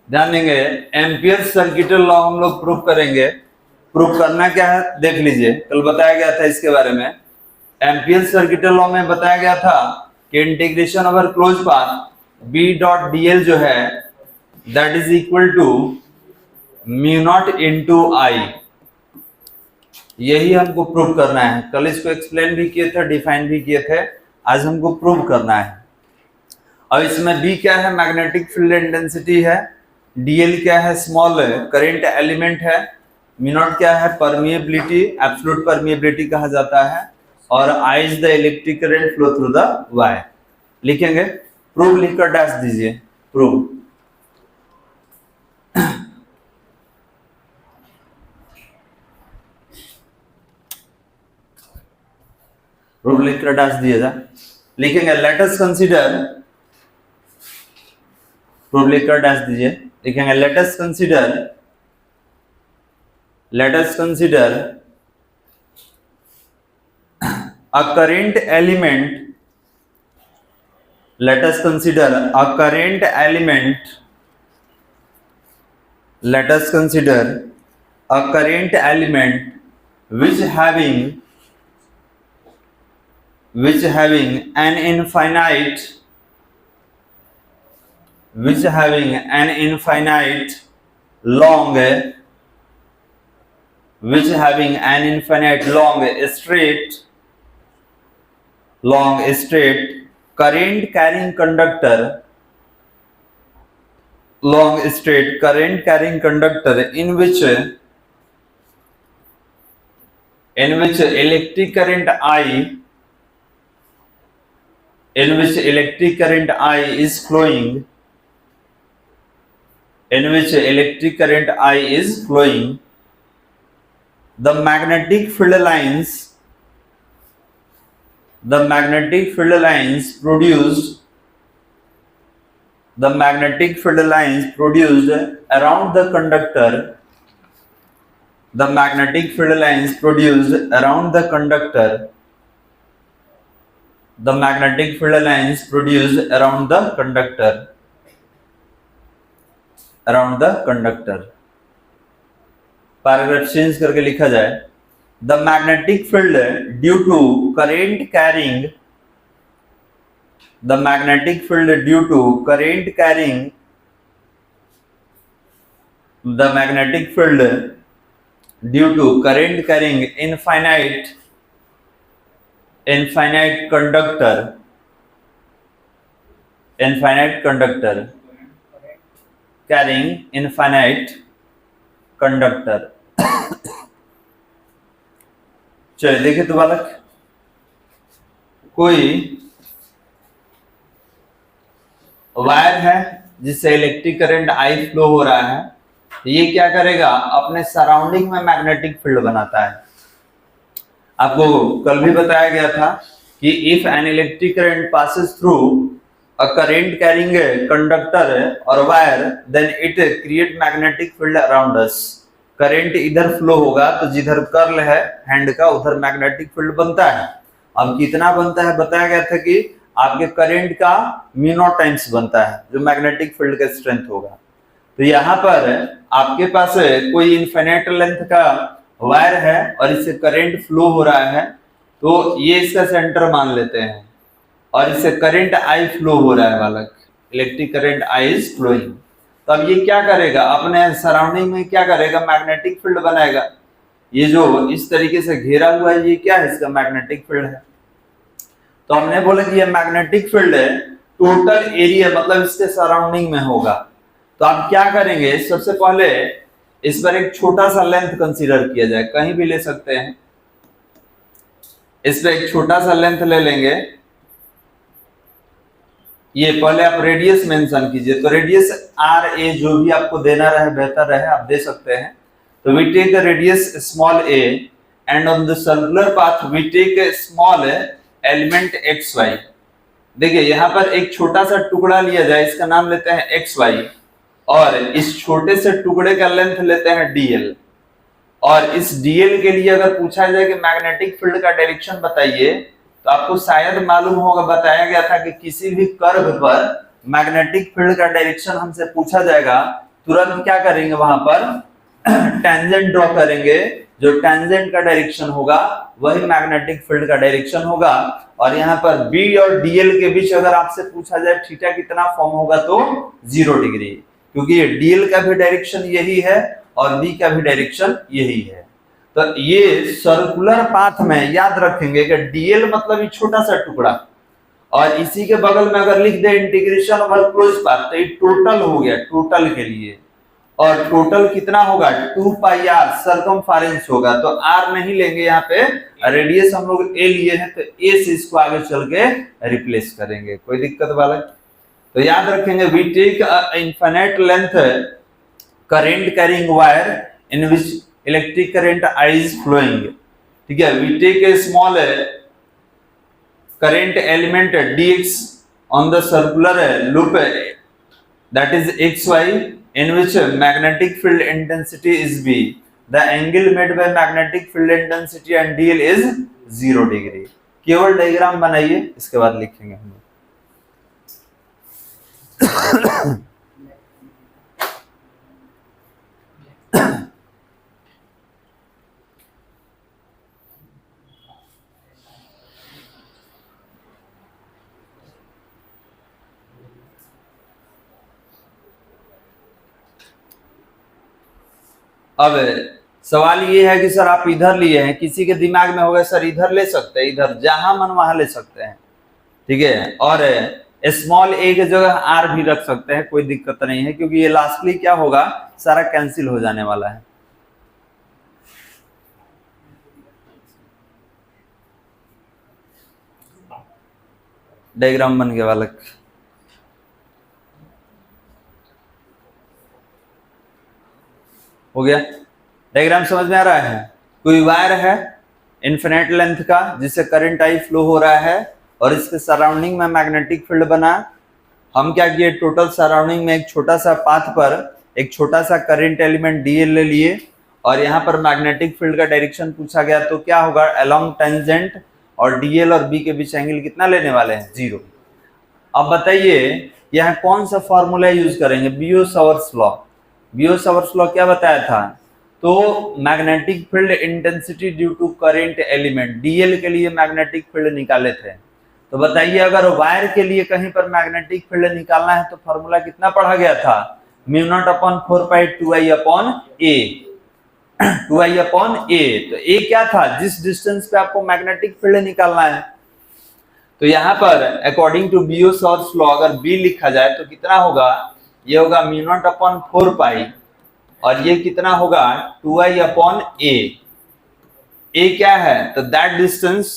ध्यान देंगे, ampere circuital law हम लोग प्रूफ करेंगे। प्रूफ करना क्या है देख लीजिए, कल बताया गया था इसके बारे में। एम्पियर सर्किटल लॉ में बताया गया था कि integration over close path B dot dl जो है that is equal to mu naught into I. यही हमको प्रूव करना है। कल इसको एक्सप्लेन भी किए थे, डिफाइन भी किए थे, आज हमको प्रूव करना है। अब इसमें बी क्या है, मैग्नेटिक फील्ड इंटेंसिटी है। डीएल क्या है, स्मॉल करंट एलिमेंट है। म्यू नॉट क्या है, परमिएबिलिटी, एब्सोल्यूट परमिएबिलिटी कहा जाता है। और I is the electric current flow through the wire. लिखेंगे, प्रूव लिखकर डैश दीजिए, प्रूव। प्रूव लिखकर डैश दिएगा। लिखेंगे, लेट अस कंसीडर, प्रूव लिखकर डैश दीजिए। लिखेंगे, let us consider a current element, let us consider a current element, let us consider a current element which having an infinite long straight current carrying conductor, in which electric current I is flowing, the magnetic field lines produced around the conductor, paragraph change करके लिखा जाए, the magnetic field due to current carrying infinite conductor चलिए देखिए तो बालक, कोई wire है जिससे इलेक्ट्रिक करंट आई फ्लो हो रहा है। तो ये क्या करेगा, अपने सराउंडिंग में मैग्नेटिक फील्ड बनाता है। आपको कल भी बताया गया था कि if an electric current passes through a current carrying conductor और wire then it create magnetic field around us. Current इधर फ्लो होगा तो जिधर कर्ल है हैंड का उधर मैग्नेटिक फील्ड बनता है। अब कितना बनता है बताया गया था कि आपके करंट का म्यू नॉट टाइम्स बनता है जो मैग्नेटिक फील्ड का स्ट्रेंथ होगा। तो यहाँ पर आपके पास कोई इनफिनिट लेंथ का वायर है और इससे करंट फ्लो हो रहा है, तो ये इसका सेंटर मान लेते हैं और इससे करंट आई फ्लो हो रहा है बालक, electric current I is flowing. तो अब ये क्या करेगा, अपने सराउंडिंग में क्या करेगा, मैग्नेटिक फील्ड बनाएगा। ये जो इस तरीके से घेरा हुआ है ये क्या है, इसका मैग्नेटिक फील्ड है। तो हमने बोला कि ये मैग्नेटिक फील्ड है टोटल एरिया मतलब इसके सराउंडिंग में होगा। तो आप क्या करेंगे, सबसे पहले इस पर एक छोटा सा लेंथ कंसीडर किया जाए, कहीं भी ले सकते हैं। इस पर एक छोटा सा लेंथ ले लेंगे। ये पहले आप रेडियस मेंशन कीजिए, तो रेडियस आर ए जो भी आपको देना रहे बेहतर रहे आप दे सकते हैं। तो we take the radius small A and on the circular path we take a small element X Y. देखिए यहाँ पर एक छोटा सा टुकड़ा लिया जाए, इसका नाम लेते हैं एक्स वाई और इस छोटे से टुकड़े का लेंथ लेते हैं डीएल। और इस डीएल के लिए अगर पूछा जाए कि मैग्नेटिक फील्ड का डायरेक्शन बताइए, तो आपको शायद मालूम होगा, बताया गया था कि किसी भी कर्व पर मैग्नेटिक फील्ड का डायरेक्शन हमसे पूछा जाएगा, तुरंत क्या करेंगे, वहां पर टेंजेंट ड्रॉ करेंगे, जो टेंजेंट का डायरेक्शन होगा वही मैग्नेटिक फील्ड का डायरेक्शन होगा। और यहाँ पर बी और डीएल के बीच अगर आपसे पूछा जाए थीटा कितना फॉर्म होगा, तो 0 डिग्री, क्योंकि डीएल का भी डायरेक्शन यही है और बी का भी डायरेक्शन यही है। तो ये सर्कुलर पाथ में याद रखेंगे कि डीएल मतलब ये छोटा सा टुकड़ा, और इसी के बगल में अगर लिख दे इंटीग्रेशन ओवर क्लोज पाथ, तो ये टोटल हो गया, टोटल के लिए। और टोटल कितना होगा, 2 पाई आर सर्कमफेरेंस होगा। तो आर नहीं लेंगे, यहाँ पे रेडियस हम लोग ए लिए हैं, तो ए से इसको आगे चल के रिप्लेस करेंगे, कोई दिक्कत वाला। तो याद रखेंगे, we take infinite length current carrying wire in which electric current is flowing, ठीक है। We take a small current element dx on the circular loop that is xy in which magnetic field intensity is b. The angle made by magnetic field intensity and dl is 0 degree. केवल diagram बनाइए, इसके बाद लिखेंगे हम। अब सवाल ये है कि सर आप इधर लिए हैं, किसी के दिमाग में होगा सर इधर ले सकते हैं, इधर जहां मन वहां ले सकते हैं, ठीक है। और स्मॉल ए की जगह आर भी रख सकते हैं, कोई दिक्कत नहीं है, क्योंकि ये लास्टली क्या होगा, सारा कैंसिल हो जाने वाला है। डायग्राम बन गया बालक, हो गया। डायग्राम समझ में आ रहा है। कोई वायर है इनफिनिट लेंथ का, जिससे करंट आई फ्लो हो रहा है, और इसके सराउंडिंग में मैग्नेटिक फील्ड बना। हम क्या किए, टोटल सराउंडिंग में एक छोटा सा पाथ पर एक छोटा सा करंट एलिमेंट डीएल ले लिए, और यहाँ पर मैग्नेटिक फील्ड का डायरेक्शन पूछा गया, तो क्या होगा, अलोंग टेंजेंट, और डीएल और बी के बीच एंगल कितना लेने वाले हैं, 0। अब बताइए यहाँ कौन सा फॉर्मूला यूज करेंगे, बियो-सावर्ट्स लॉ। बियो-सावर्ट्स लॉ क्या बताया था, तो magnetic field intensity due to current element, dl के लिए मैग्नेटिक फील्ड निकाले थे। तो बताइए अगर वायर के लिए कहीं पर मैग्नेटिक फील्ड निकालना है, तो फॉर्मूला कितना पढ़ा गया था, μ0/4π 2I/A, 2I/A। तो ए क्या था, जिस डिस्टेंस पे आपको मैग्नेटिक फील्ड निकालना है। तो यहाँ पर अकॉर्डिंग टू बियो-सावर्ट्स लॉ अगर बी लिखा जाए तो कितना होगा, ये होगा μ0/4π, और ये कितना होगा 2I/A। ए क्या है, तो that distance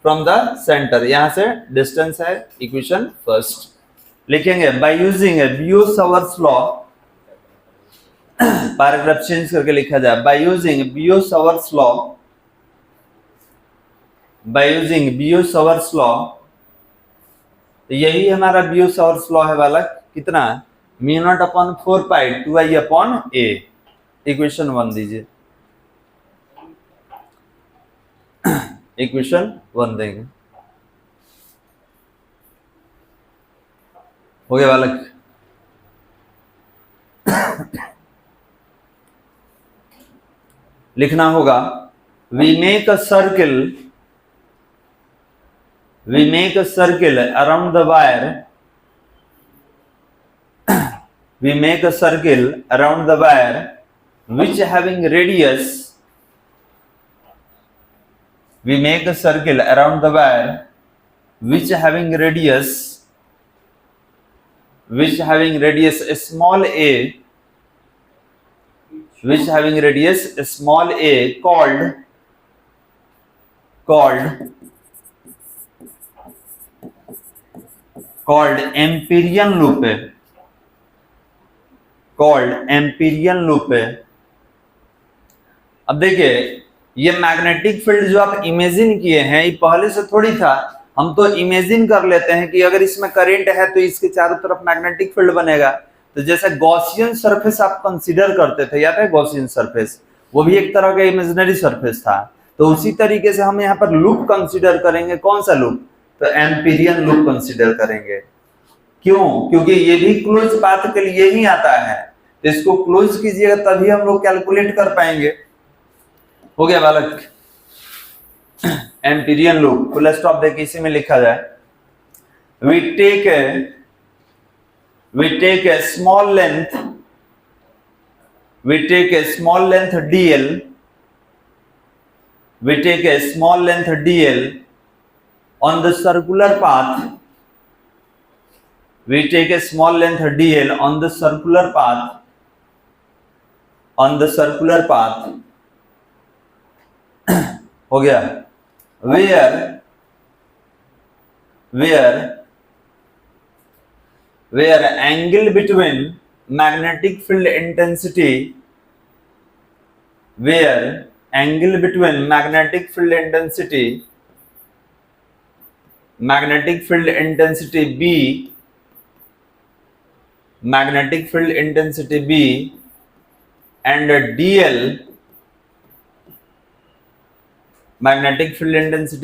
from the centre, यहां से डिस्टेंस है, इक्वेशन फर्स्ट लिखेंगे by using Biot Savart's law. Paragraph change करके लिखा जाए, by using Biot Savart's law, by using Biot Savart's law. तो यही हमारा बियो-सावर्ट्स लॉ है बालक, कितना, μ0/4π 2I/A। इक्वेशन 1 दीजिए, इक्वेशन 1 देंगे, हो गया बालक। लिखना होगा, we make a circle, we make a circle around the wire, we make a circle around the wire which having radius, we make a circle around the wire which having radius, which having radius small a, which having radius small a called Amperian loop है, called Amperian loop है। अब देखिए ये magnetic field जो आप imagine किए हैं, ये पहले से थोड़ी था, हम तो इमेजिन कर लेते हैं कि अगर इसमें करंट है तो इसके चारों तरफ मैग्नेटिक फील्ड बनेगा। तो जैसे गॉसियन सरफेस आप कंसीडर करते थे, याद है गॉसियन सरफेस, वो भी एक तरह का इमेजिनरी सरफेस था। तो उसी तरीके से हम यहाँ पर लूप कंसीडर करेंगे। कौन सा लूप? तो एम्पीरियन लूप कंसीडर करेंगे। क्यों? क्योंकि ये भी क्लोज पाथ के लिए ही आता है, तो इसको क्लोज कीजिएगा तभी हम लोग कैलकुलेट कर पाएंगे। हो गया बालक? एम्पीरियन लूप फुल स्टॉप देखिए इसी में लिखा जाए, we take a small length dl, we take a small length dl on the circular path, we take a small length dl on the circular path, हो गया, where angle between magnetic field intensity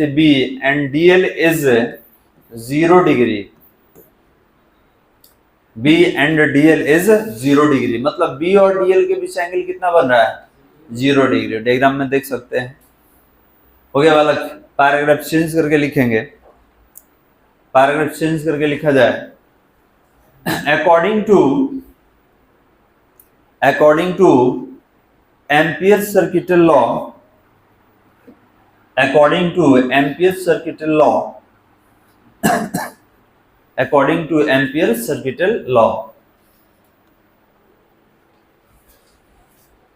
B and dl is 0 degree, B and dl is 0 degree, मतलब B और dl के बीच angle कितना बन रहा है? 0 degree. Diagram में देख सकते हैं। हो गया बालक? पैराग्राफ चेंज करके लिखेंगे, पैराग्राफ चेंज करके लिखा जाए, according to Ampere's circuital law, according to Ampere's circuital law।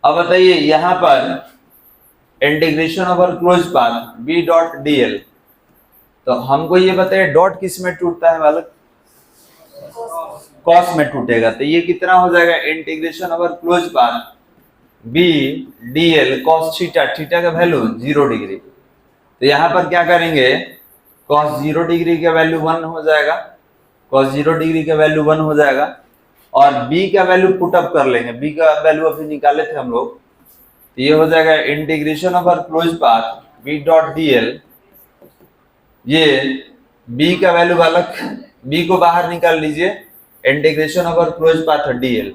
अब बताइए यहां पर integration over close path B dot dl, तो हमको ये बताइए डॉट किस में टूटता है बालक? कॉस में टूटेगा। तो ये कितना हो जाएगा? Integration over close path B dl cos theta, theta का वैल्यू 0 डिग्री। तो यहाँ पर क्या करेंगे? cos 0 डिग्री का वैल्यू 1 हो जाएगा, cos 0 डिग्री का वैल्यू 1 हो जाएगा, और B का वैल्यू पुट अप कर लेंगे। B का वैल्यू अभी निकाले थे हम लोग, तो ये हो जाएगा integration over close path B dot dl, ये B का वैल्यू बालक, B को बाहर निकाल लीजिए, integration over close path dl।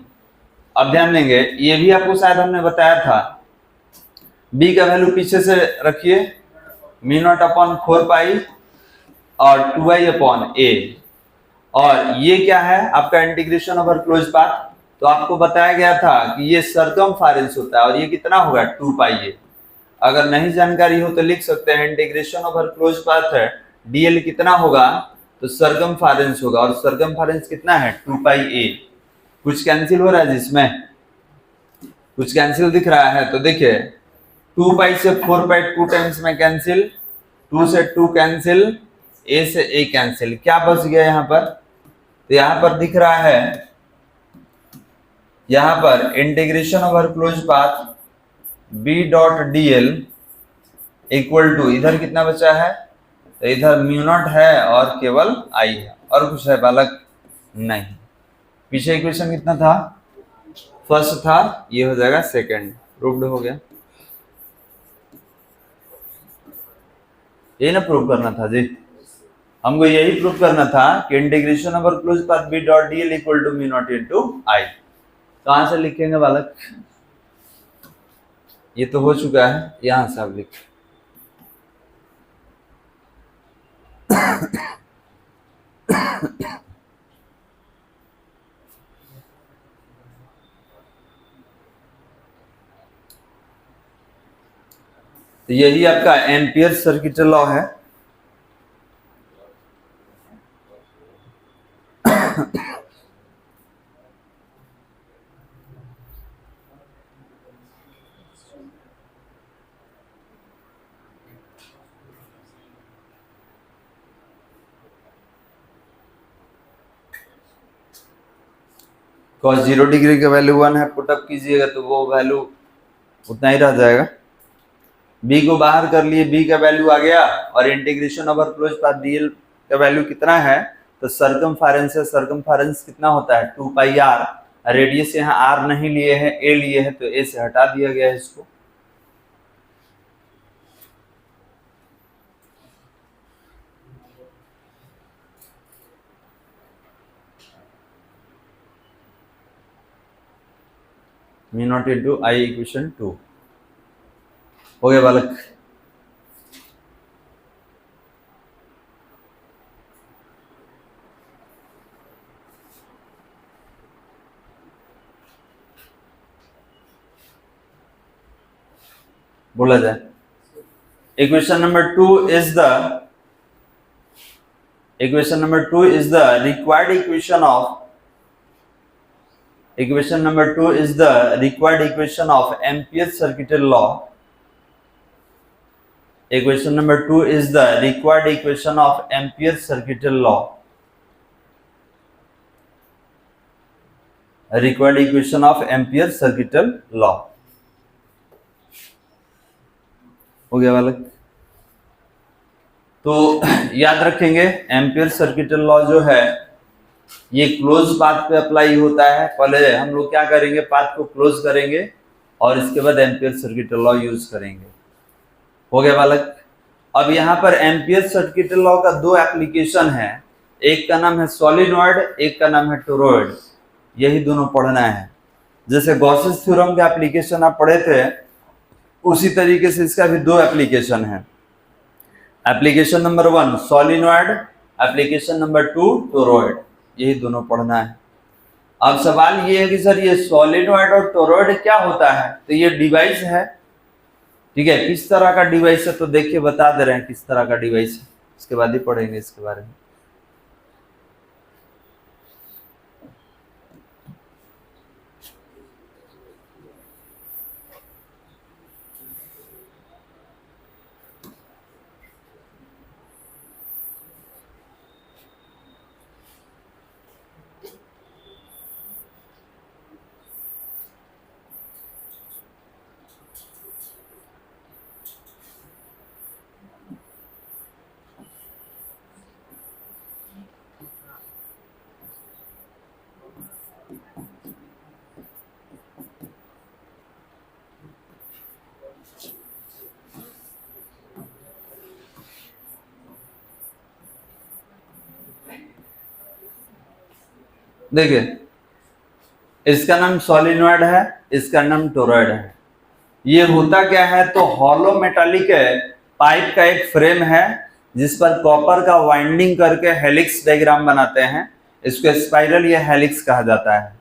अब ध्यान देंगे, ये भी आपको शायद हमने बताया था, B का वैल्यू पीछे से रखिए, μ0 अपॉन 4 पाई और 2i अपॉन a, और ये क्या है आपका इंटीग्रेशन ओवर क्लोज पाथ। तो आपको बताया गया था कि ये सरकमफेरेंस होता है, और ये कितना होगा? 2 पाई a। अगर नहीं जानकारी हो तो लिख सकते हैं इंटीग्रेशन ओवर क्लोज पाथ है dl कितना होगा? तो सरकमफेरेंस होगा, और सरकमफेरेंस कितना है? 2 पाई a। कुछ कैंसिल हो रहा है जिसमें? कुछ कैंसिल दिख रहा है? तो देखिए 2 पाई से 4 पाई 2 टाइम्स में कैंसिल, 2 से 2 कैंसिल, a से a कैंसिल, क्या बच गया यहाँ पर? तो यहाँ पर दिख रहा है, यहाँ पर integration over close path B dot dl equal to, इधर कितना बचा है? तो इधर μ0 है और केवल I है, और कुछ है बालक? नहीं। पीछे इक्वेशन कितना था? फर्स्ट था, ये हो जाएगा सेकंड। प्रूव्ड हो गया। ये ना प्रूव करना था जी, हमको यही प्रूव करना था कि integration over close path B dot dl equal to μ0 into I। कहां से लिखेंगे बालक? ये तो हो चुका है, यहां से आप लिख। तो यही आपका एम्पियर सर्किटल लॉ है। cos 0 डिग्री का वैल्यू 1 है, पुटअप कीजिएगा तो वो वैल्यू उतना ही रह जाएगा। b को बाहर कर लिए, b का वैल्यू आ गया, और integration over close path dl का वैल्यू कितना है? तो सरकमफेरेंस है, सरकमफेरेंस कितना होता है? 2 पाई r। रेडियस यहाँ r नहीं लिए है, a लिए है, तो a से हटा दिया गया है इसको। म्यू नॉट इंटू आई इक्वेशन 2। हो गया बालक? बोला जाए equation number 2 is the required equation of Ampere's circuital law. Equation number 2 is the required equation of Ampere's circuital law. Required equation of Ampere's circuital law. हो गया बालक? तो याद रखेंगे एम्पियर सर्किटल लॉ जो है ये क्लोज पाथ पे अप्लाई होता है। पहले हम लोग क्या करेंगे, पाथ को क्लोज करेंगे और इसके बाद एम्पियर सर्किटल लॉ यूज करेंगे। हो गया बालक? अब यहाँ पर एम्पियर सर्किटल लॉ का दो एप्लीकेशन है, एक का नाम है सोलिनॉइड, एक का नाम है टोरॉइड। यही दोनों पढ़ना है। जैसे गॉसेस थ्योरम का एप्लीकेशन आप पढ़े थे उसी तरीके से इसका भी दो एप्लीकेशन है। Application number 1 solenoid, application number 2 toroid. यही दोनों पढ़ना है। अब सवाल ये है कि सर ये सोलिनॉइड और टोरॉइड क्या होता है? तो ये डिवाइस है, ठीक है। किस तरह का डिवाइस है तो देखिए बता दे रहे हैं किस तरह का डिवाइस है, इसके बाद ही पढ़ेंगे इसके बारे में। देखिए इसका नाम सोलिनॉइड है, इसका नाम टोरॉइड है। ये होता क्या है तो हॉलो मेटालिक पाइप का एक फ्रेम है जिस पर कॉपर का वाइंडिंग करके हेलिक्स डायग्राम बनाते हैं। इसको स्पाइरल या हेलिक्स कहा जाता है,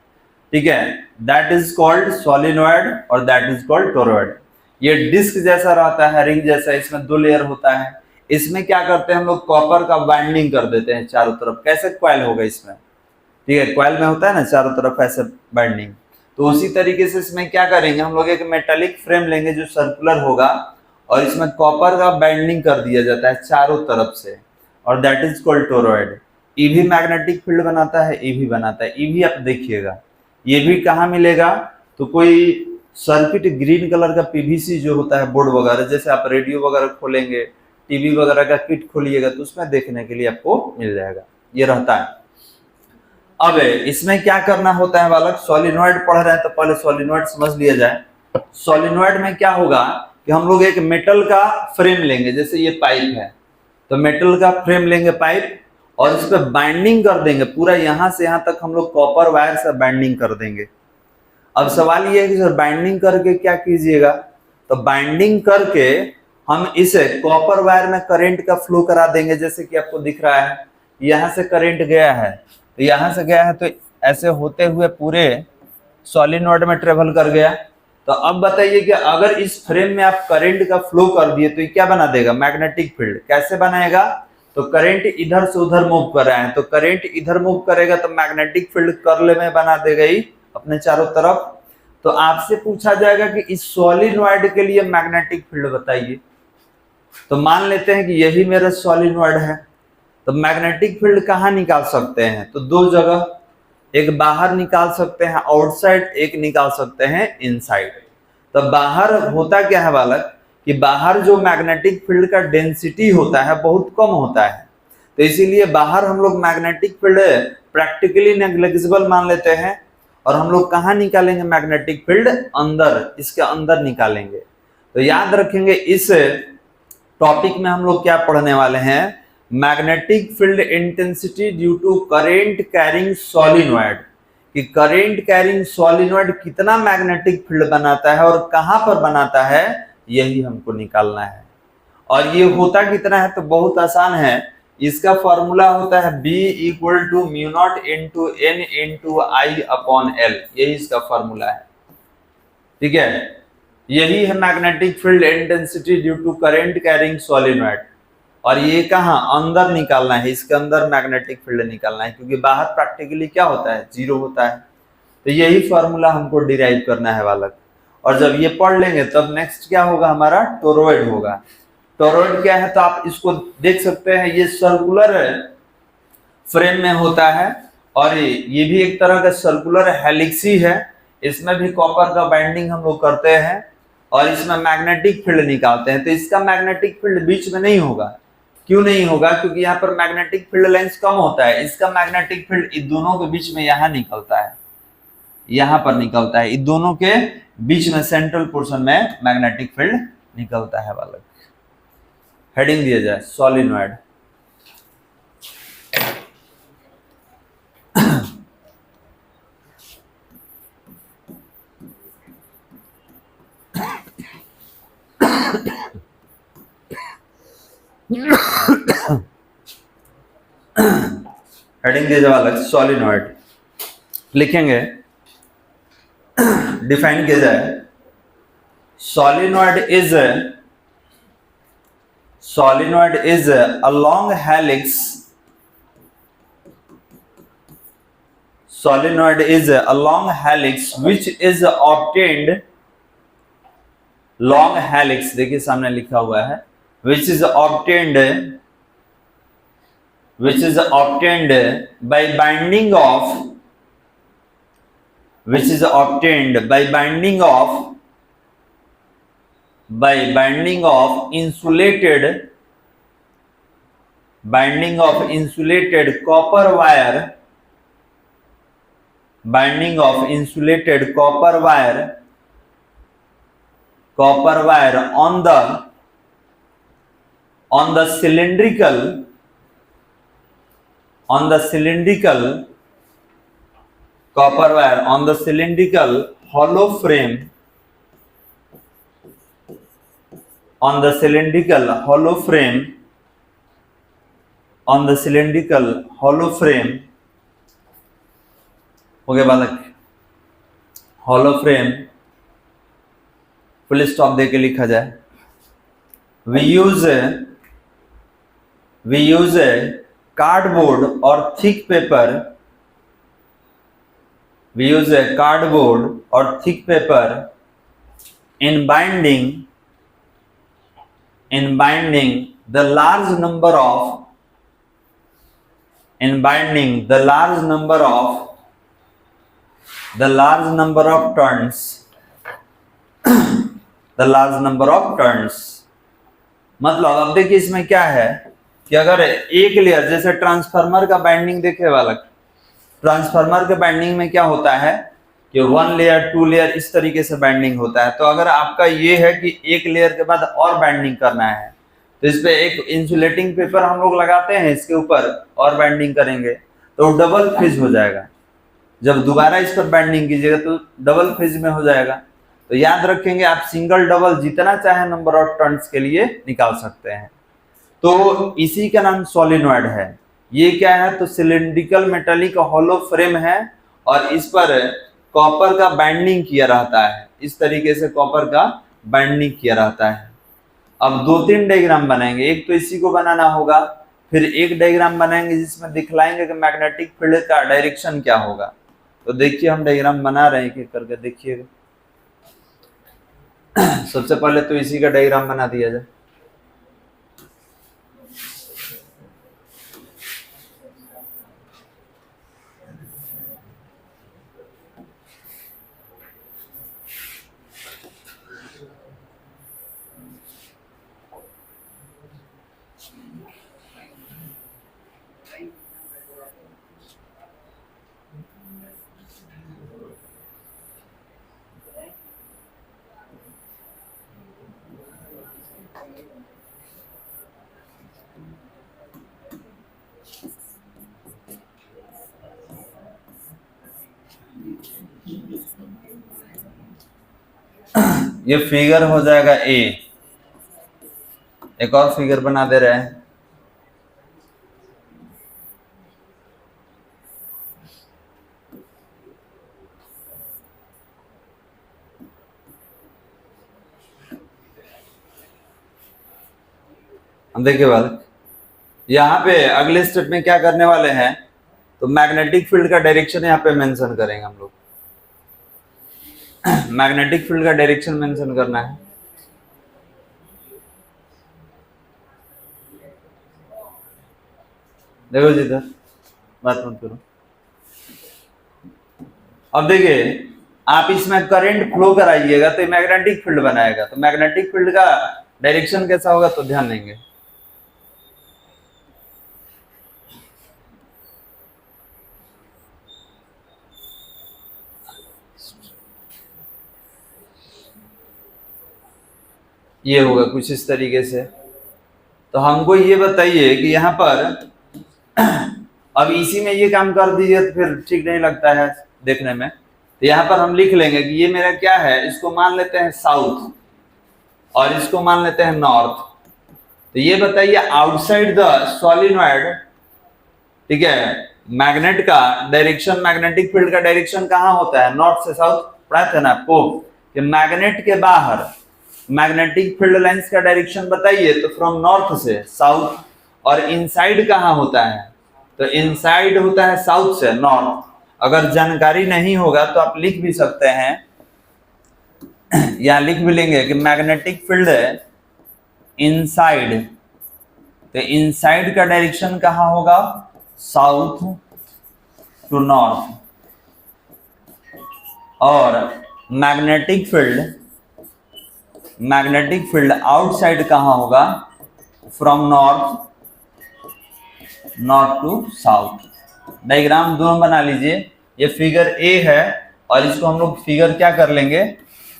ठीक है। दैट इज कॉल्ड सोलिनॉइड और दैट इज कॉल्ड टोरॉइड। ये डिस्क जैसा रहता है, रिंग जैसा, इसमें दो लेयर होता है। इसमें क्या करते हैं हम लोग, कॉपर का वाइंडिंग कर देते हैं चारों तरफ। कैसे कॉइल होगा इसमें, ठीक है, कॉइल में होता है ना चारों तरफ ऐसे बाइंडिंग। तो उसी तरीके से इसमें क्या करेंगे हम लोग, एक मेटालिक फ्रेम लेंगे जो सर्कुलर होगा और इसमें कॉपर का बाइंडिंग कर दिया जाता है चारों तरफ से, और दैट इज कॉल्ड टोरॉइड। ई भी मैग्नेटिक फील्ड बनाता है, ई भी बनाता है। ई भी आप देखिएगा ये भी कहाँ मिलेगा, तो कोई सर्किट ग्रीन कलर का पीवीसी जो होता है बोर्ड वगैरह, जैसे आप रेडियो वगैरह खोलेंगे, टीवी वगैरह का किट खोलिएगा तो उसमें देखने के लिए आपको मिल जाएगा, ये रहता है। अब इसमें क्या करना होता है बालक, सोलिनॉइड पढ़ रहे हैं तो पहले सोलिनॉइड समझ लिया जाए। सोलिनॉइड में क्या होगा कि हम लोग एक मेटल का फ्रेम लेंगे, जैसे ये पाइप है तो मेटल का फ्रेम लेंगे पाइप, और इस पर बाइंडिंग कर देंगे पूरा, यहां से यहां तक हम लोग कॉपर वायर से बाइंडिंग कर देंगे। अब सवाल ये है कि सर बाइंडिंग करके क्या कीजिएगा, तो बाइंडिंग करके हम इसे कॉपर वायर में करंट का फ्लो करा देंगे। जैसे कि आपको दिख रहा है यहां से करंट गया है, तो यहां से गया है तो ऐसे होते हुए पूरे सोलिनॉइड में ट्रेवल कर गया। तो अब बताइए कि अगर इस फ्रेम में आप करंट का फ्लो कर दिए तो ये क्या बना देगा, मैग्नेटिक फील्ड। कैसे बनाएगा, तो करंट इधर से उधर मूव कर रहा है, तो करंट इधर मूव करेगा तो मैग्नेटिक फील्ड कर्ल में बना देगा ही अपने चारों तरफ। तो आपसे पूछा जाएगा कि इस सोलिनॉइड के लिए मैग्नेटिक फील्ड बताइए। तो मान लेते हैं कि यही मेरा सोलिनॉइड है, तो मैग्नेटिक फील्ड कहाँ निकाल सकते हैं, तो दो जगह, एक बाहर निकाल सकते हैं आउटसाइड, एक निकाल सकते हैं इनसाइड। तो बाहर होता क्या है बालक कि बाहर जो मैग्नेटिक फील्ड का डेंसिटी होता है बहुत कम होता है, तो इसीलिए बाहर हम लोग मैग्नेटिक फील्ड प्रैक्टिकली नेग्लिजिबल मान लेते हैं, और हम लोग कहाँ निकालेंगे मैग्नेटिक फील्ड, अंदर, इसके अंदर निकालेंगे। तो याद रखेंगे इस टॉपिक में हम लोग क्या पढ़ने वाले हैं, magnetic field intensity due to current carrying solenoid. कि करंट कैरिंग सोलिनॉइड कितना मैग्नेटिक फील्ड बनाता है और कहां पर बनाता है, यही हमको निकालना है। और ये होता कितना है तो बहुत आसान है, इसका फॉर्मूला होता है B equal to mu not into N into I upon L, यही इसका फॉर्मूला है। ठीक है, यही है magnetic field intensity due to current carrying solenoid. और ये कहाँ अंदर निकालना है, इसके अंदर मैग्नेटिक फील्ड निकालना है, क्योंकि बाहर प्रैक्टिकली क्या होता है, जीरो होता है। तो यही फॉर्मूला हमको डिराइव करना है बालक। और जब ये पढ़ लेंगे तब नेक्स्ट क्या होगा, हमारा टोरॉइड होगा। टोरॉइड क्या है तो आप इसको देख सकते हैं, ये सर्कुलर फ्रेम में होता है और ये भी एक तरह का सर्कुलर हेलिक्सी है। इसमें भी कॉपर का बाइंडिंग हम लोग करते हैं और इसमें मैग्नेटिक फील्ड निकालते हैं। तो इसका मैग्नेटिक फील्ड बीच में नहीं होगा। क्यों नहीं होगा, क्योंकि यहाँ पर मैग्नेटिक फील्ड लेंथ कम होता है। इसका मैग्नेटिक फील्ड इन दोनों के बीच में यहाँ निकलता है, यहाँ पर निकलता है, इन दोनों के बीच में सेंट्रल पोर्शन में मैग्नेटिक फील्ड निकलता है बालक। हेडिंग दिया जाए सोलिनॉइड। हेडिंग दिया जाए बालक सोलिनॉइड। लिखेंगे, डिफाइन किया जाए, solenoid is a long helix. Solenoid is a long helix which is obtained, long helix देखिए सामने लिखा हुआ है, which is obtained by binding of, which is obtained by binding of insulated copper wire, on the cylindrical copper wire on the cylindrical hollow frame, on the cylindrical hollow frame हो गया बालक। Hollow frame full stop देके लिखा जाए। we use a cardboard or thick paper, in binding the large number of turns। मतलब अब देखिए इसमें क्या है कि अगर एक लेयर, जैसे ट्रांसफार्मर का बाइंडिंग देखे बालक, ट्रांसफार्मर के बाइंडिंग में क्या होता है कि 1 लेयर 2 लेयर इस तरीके से बाइंडिंग होता है। तो अगर आपका ये है कि एक लेयर के बाद और बाइंडिंग करना है तो इस पे एक इंसुलेटिंग पेपर हम लोग लगाते हैं, इसके ऊपर और बाइंडिंग करेंगे तो डबल फेज हो जाएगा। जब दोबारा इस पर बाइंडिंग कीजिएगा तो डबल फेज में हो जाएगा। तो याद रखेंगे, आप सिंगल डबल जितना चाहे नंबर ऑफ टर्न्स के लिए निकाल सकते हैं। तो इसी का नाम सोलिनॉइड है। ये क्या है तो सिलिंड्रिकल मेटालिक हॉलो फ्रेम है और इस पर कॉपर का बाइंडिंग किया रहता है। इस तरीके से कॉपर का बाइंडिंग किया रहता है। अब 2-3 डायग्राम बनाएंगे। एक तो इसी को बनाना होगा, फिर एक डायग्राम बनाएंगे जिसमें दिखलाएंगे कि मैग्नेटिक फील्ड का डायरेक्शन क्या होगा। तो देखिए हम डायग्राम बना रहे हैं, एक करके देखिएगा। सबसे पहले तो इसी का डायग्राम बना दिया जाए। ये फिगर हो जाएगा ए। एक और फिगर बना दे रहे हैं। हम देखिए बात, यहाँ पे अगले स्टेप में क्या करने वाले हैं, तो मैग्नेटिक फील्ड का डायरेक्शन यहाँ पे मेंशन करेंगे हम लोग। मैग्नेटिक फील्ड का डायरेक्शन मेंशन करना है। देखो जी इधर बात मत करो। अब देखिए, आप इसमें करंट फ्लो कराइएगा तो मैग्नेटिक फील्ड बनाएगा, तो मैग्नेटिक फील्ड का डायरेक्शन कैसा होगा तो ध्यान देंगे। ये होगा कुछ इस तरीके से। तो हमको ये बताइए कि यहाँ पर अब इसी में ये काम कर दीजिए तो फिर ठीक नहीं लगता है देखने में। तो यहाँ पर हम लिख लेंगे कि ये मेरा क्या है, इसको मान लेते हैं साउथ और इसको मान लेते हैं नॉर्थ। तो ये बताइए आउटसाइड द सोलिनॉइड, ठीक है, मैग्नेट का डायरेक्शन, मैग्नेटिक फील्ड का डायरेक्शन कहाँ होता है, नॉर्थ से साउथ। पढ़ा था ना आपको कि मैग्नेट के बाहर मैग्नेटिक फील्ड लाइंस का डायरेक्शन बताइए तो फ्रॉम नॉर्थ से साउथ, और इनसाइड कहाँ होता है, तो इनसाइड होता है साउथ से नॉर्थ। अगर जानकारी नहीं होगा तो आप लिख भी सकते हैं, या लिख भी लेंगे कि मैग्नेटिक फील्ड इनसाइड, तो इनसाइड का डायरेक्शन कहाँ होगा, साउथ टू नॉर्थ। और मैग्नेटिक फील्ड आउटसाइड कहाँ होगा, from north to south. Diagram दोनों बना लीजिए। ये फिगर ए है और इसको हम लोग फिगर क्या कर लेंगे,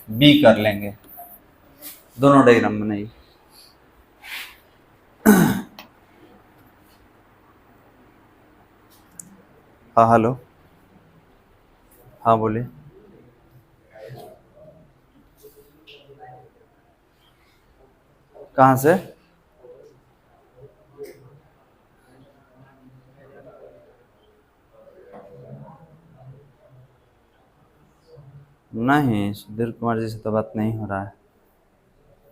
बी कर लेंगे। दोनों डायग्राम बनाइए। हाँ हेलो, हाँ बोलिए। कहाँ से, नहीं सुधीर कुमार जी से तो बात नहीं हो रहा है।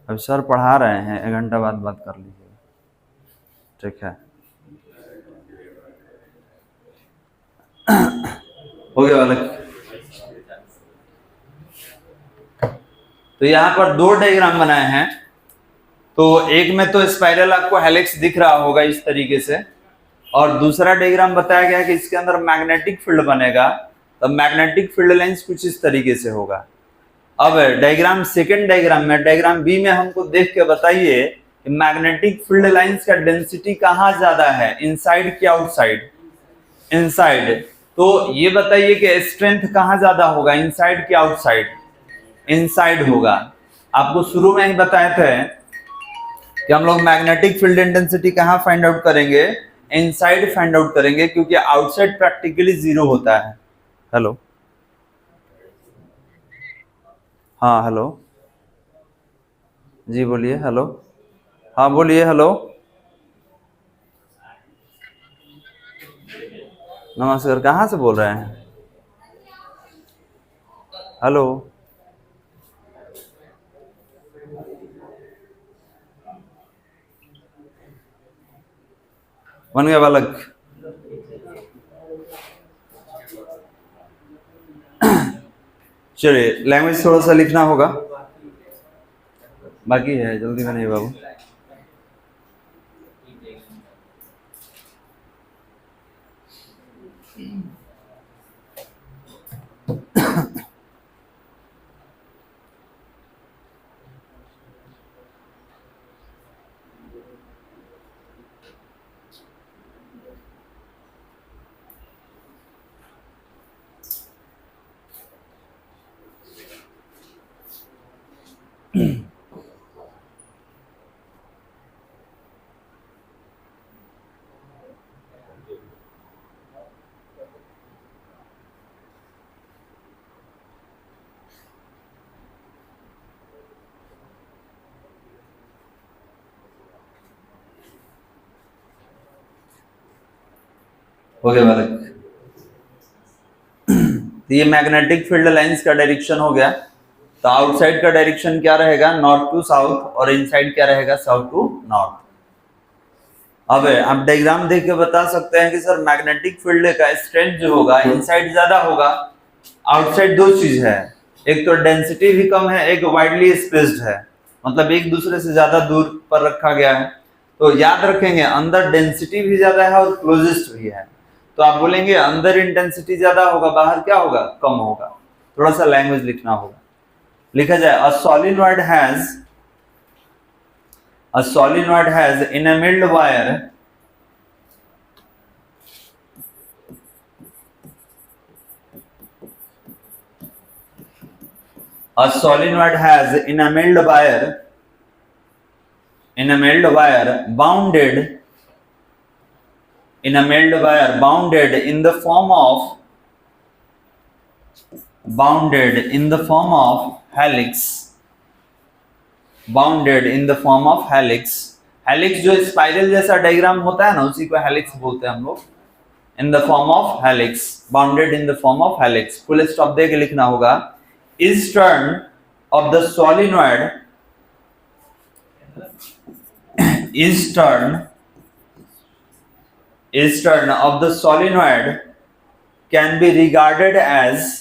अब सर पढ़ा रहे हैं, 1 घंटा बाद बात कर लीजिए, ठीक है। हो गया वाला। तो यहाँ पर 2 डायग्राम बनाए हैं। तो एक में तो स्पाइरल आपको हेलिक्स दिख रहा होगा इस तरीके से, और दूसरा डायग्राम बताया गया कि इसके अंदर मैग्नेटिक फील्ड बनेगा। तो मैग्नेटिक फील्ड लाइंस कुछ इस तरीके से होगा। अब डायग्राम, सेकंड डायग्राम में, डायग्राम बी में हमको देख के बताइए कि मैग्नेटिक फील्ड लाइंस का डेंसिटी कहाँ ज्यादा है, इनसाइड कि आउटसाइड, इनसाइड। तो ये बताइए कि स्ट्रेंथ कहाँ ज्यादा होगा, इनसाइड कि आउटसाइड, इनसाइड होगा। आपको शुरू में ही बताए थे कि हम लोग मैग्नेटिक फील्ड इंटेंसिटी कहाँ फाइंड आउट करेंगे, इनसाइड फाइंड आउट करेंगे, क्योंकि आउटसाइड प्रैक्टिकली 0 होता है। हेलो, हाँ हेलो, जी बोलिए। हेलो, हाँ बोलिए। हेलो, नमस्कार, कहाँ से बोल रहे हैं, हेलो। बन गया बालक। चलिए, लैंग्वेज थोड़ा सा लिखना होगा, बाकी है, जल्दी बनाइए बाबू। हो गया बालक। तो ये मैग्नेटिक फील्ड लाइंस का डायरेक्शन हो गया। तो आउटसाइड का डायरेक्शन क्या रहेगा, नॉर्थ टू साउथ, और इनसाइड क्या रहेगा, साउथ टू नॉर्थ। अब आप डायग्राम देख के बता सकते हैं कि सर मैग्नेटिक फील्ड का स्ट्रेंथ जो होगा इनसाइड ज्यादा होगा, आउटसाइड दो चीज है, एक तो डेंसिटी भी कम है, एक वाइडली स्पेस्ड है, मतलब एक दूसरे से ज्यादा दूर पर रखा गया है। तो याद रखेंगे अंदर डेंसिटी भी ज्यादा है और क्लोजेस्ट भी है, तो आप बोलेंगे अंदर इंटेंसिटी ज्यादा होगा, बाहर क्या होगा, कम होगा। थोड़ा सा लैंग्वेज लिखना होगा। लिखा जाए a solenoid has enameled wire a solenoid has enameled wire bounded in the form of helix, helix जो स्पाइरल जैसा डायग्राम होता है ना, उसी को हेलिक्स बोलते हैं हम लोग। In the form of helix, bounded in the form of helix, full stop दे के लिखना होगा। Is turn off the solenoid of the solenoid can be regarded as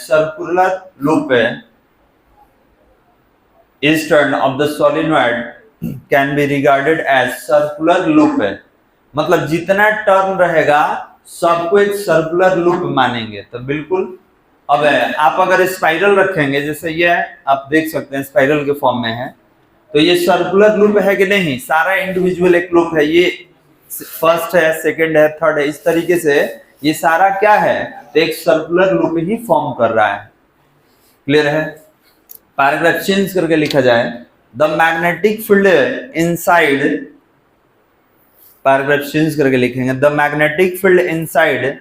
circular loop. मतलब जितना टर्न रहेगा सबको एक सर्कुलर लूप मानेंगे। तो बिल्कुल, अब आप अगर स्पाइरल रखेंगे, जैसे ये आप देख सकते हैं स्पाइरल के फॉर्म में है, तो ये सर्कुलर लूप है कि नहीं, सारा इंडिविजुअल एक लूप है, ये फर्स्ट है, सेकंड है, थर्ड है, इस तरीके से ये सारा क्या है, तो एक सर्कुलर लूप ही फॉर्म कर रहा है। क्लियर है? पैराग्राफ चेंज करके लिखा जाए, the magnetic field inside, paragraph change करके लिखेंगे, the magnetic field inside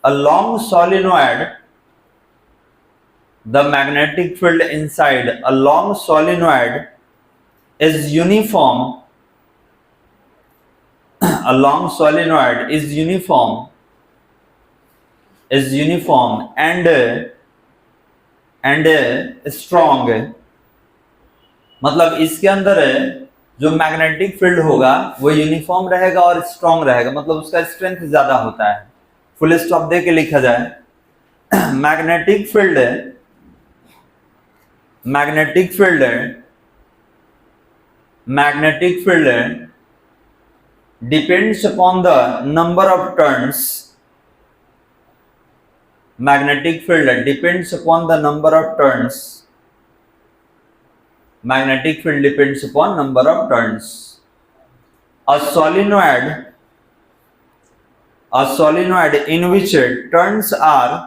a long solenoid, the magnetic field inside a long solenoid is uniform. A long solenoid is uniform and strong. मतलब इसके अंदर जो magnetic field होगा वो uniform रहेगा और स्ट्रॉन्ग रहेगा, मतलब उसका स्ट्रेंथ ज्यादा होता है। फुल स्टॉप दे के लिखा जाए, magnetic field depends upon the number of turns. Magnetic field depends upon the number of turns. Magnetic field depends upon number of turns. A solenoid in which turns are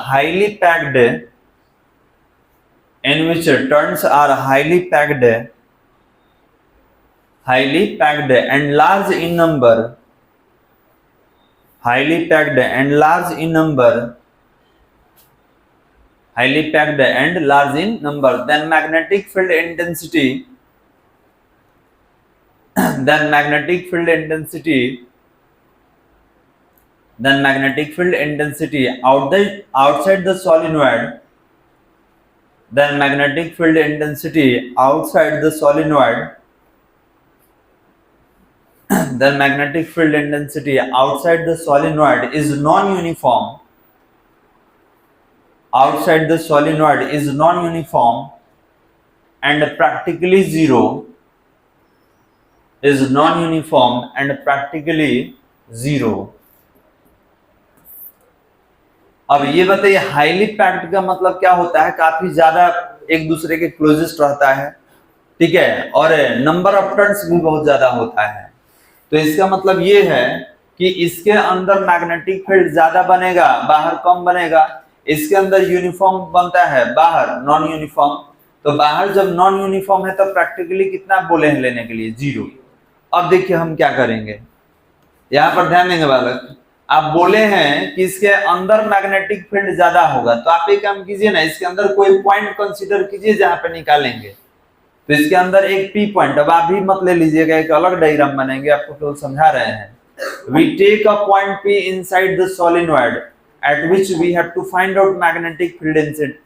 highly packed, and large in number, then magnetic field intensity outside the solenoid, is non-uniform. And practically zero. अब ये बताइए highly packed का मतलब क्या होता है, काफी ज्यादा एक दूसरे के क्लोजेस्ट रहता है, ठीक है, और नंबर ऑफ टर्न्स भी बहुत ज्यादा होता है। तो इसका मतलब ये है कि इसके अंदर मैग्नेटिक फील्ड ज्यादा बनेगा, बाहर कम बनेगा। इसके अंदर यूनिफॉर्म बनता है, बाहर नॉन यूनिफॉर्म। तो बाहर जब नॉन यूनिफॉर्म है तो प्रैक्टिकली कितना बोले हैं लेने के लिए, जीरो। अब देखिए हम क्या करेंगे, यहां पर ध्यान देंगे बालक, आप बोले हैं कि इसके अंदर मैग्नेटिक फील्ड ज्यादा होगा, तो आप एक काम कीजिए ना, इसके अंदर कोई पॉइंट कंसीडर कीजिए जहां पे निकालेंगे। तो इसके अंदर एक पी पॉइंट, अब आप भी मत ले लीजिएगा, एक अलग डायग्राम बनाएंगे, आपको केवल समझा रहे हैं। We take a point P inside the solenoid at which we have to find out magnetic field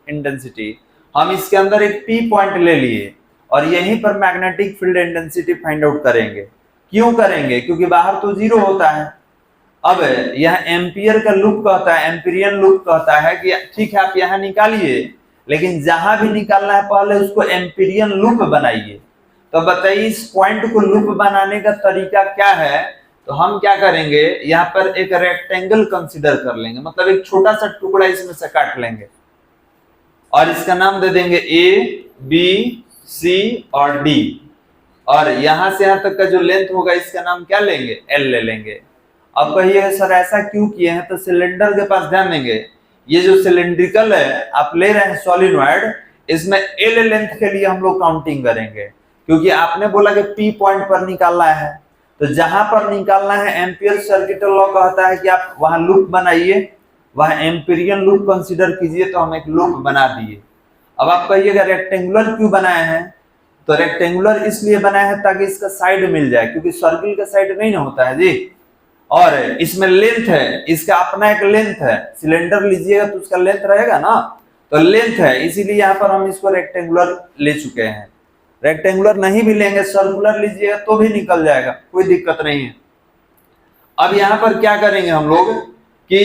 intensity। हम इसके अंदर एक P पॉइंट ले लिए और यहीं पर magnetic field intensity find out करेंगे। क्यों करेंगे? क्योंकि बाहर तो जीरो होता है। अब यह एम्पियर का लूप कहता है, एम्पिरियन लूप कहता है कि ठीक है आप यहां निकालिए, लेकिन जहां भी निकालना है पहले उसको एम्पिरियन लूप बनाइए। तो बताइए इस पॉइंट को लूप बनाने का तरीका क्या है? तो हम क्या करेंगे, यहाँ पर एक रेक्टेंगल कंसीडर कर लेंगे, मतलब एक छोटा सा टुकड़ा इसमें से काट लेंगे और इसका नाम दे देंगे ए, बी, सी और डी, और यहां से यहां तक का जो लेंथ होगा इसका नाम क्या लेंगे? एल ले लेंगे। अब कहिए सर ऐसा क्यों किए हैं? तो सिलेंडर के पास ध्यान देंगे, ये जो सिलेंड्रिकल है आप ले रहे हैं सॉलिनॉइड, इसमें एल लेंथ के लिए हम लोग काउंटिंग करेंगे, क्योंकि आपने बोला कि पी पॉइंट पर निकालना है, तो जहां पर निकालना है एम्पियर सर्किटल लॉ कहता है कि आप वहां लूप बनाइए, वहां एम्पिरियन लूप कंसीडर कीजिए। तो हम एक लूप बना दिए। अब आप कहिएगा रेक्टेंगुलर क्यों बनाए हैं? तो रेक्टेंगुलर इसलिए बनाया है ताकि इसका साइड मिल जाए, क्योंकि सर्किल का साइड नहीं ना होता है जी, और इसमें लेंथ है, इसका अपना एक लेंथ है। सिलेंडर लीजिएगा तो उसका लेंथ रहेगा ना, तो लेंथ है, इसीलिए यहाँ पर हम इसको रेक्टेंगुलर ले चुके हैं। रेक्टेंगुलर नहीं भी लेंगे, सर्कुलर लीजिएगा तो भी निकल जाएगा, कोई दिक्कत नहीं है। अब यहाँ पर क्या करेंगे हम लोग कि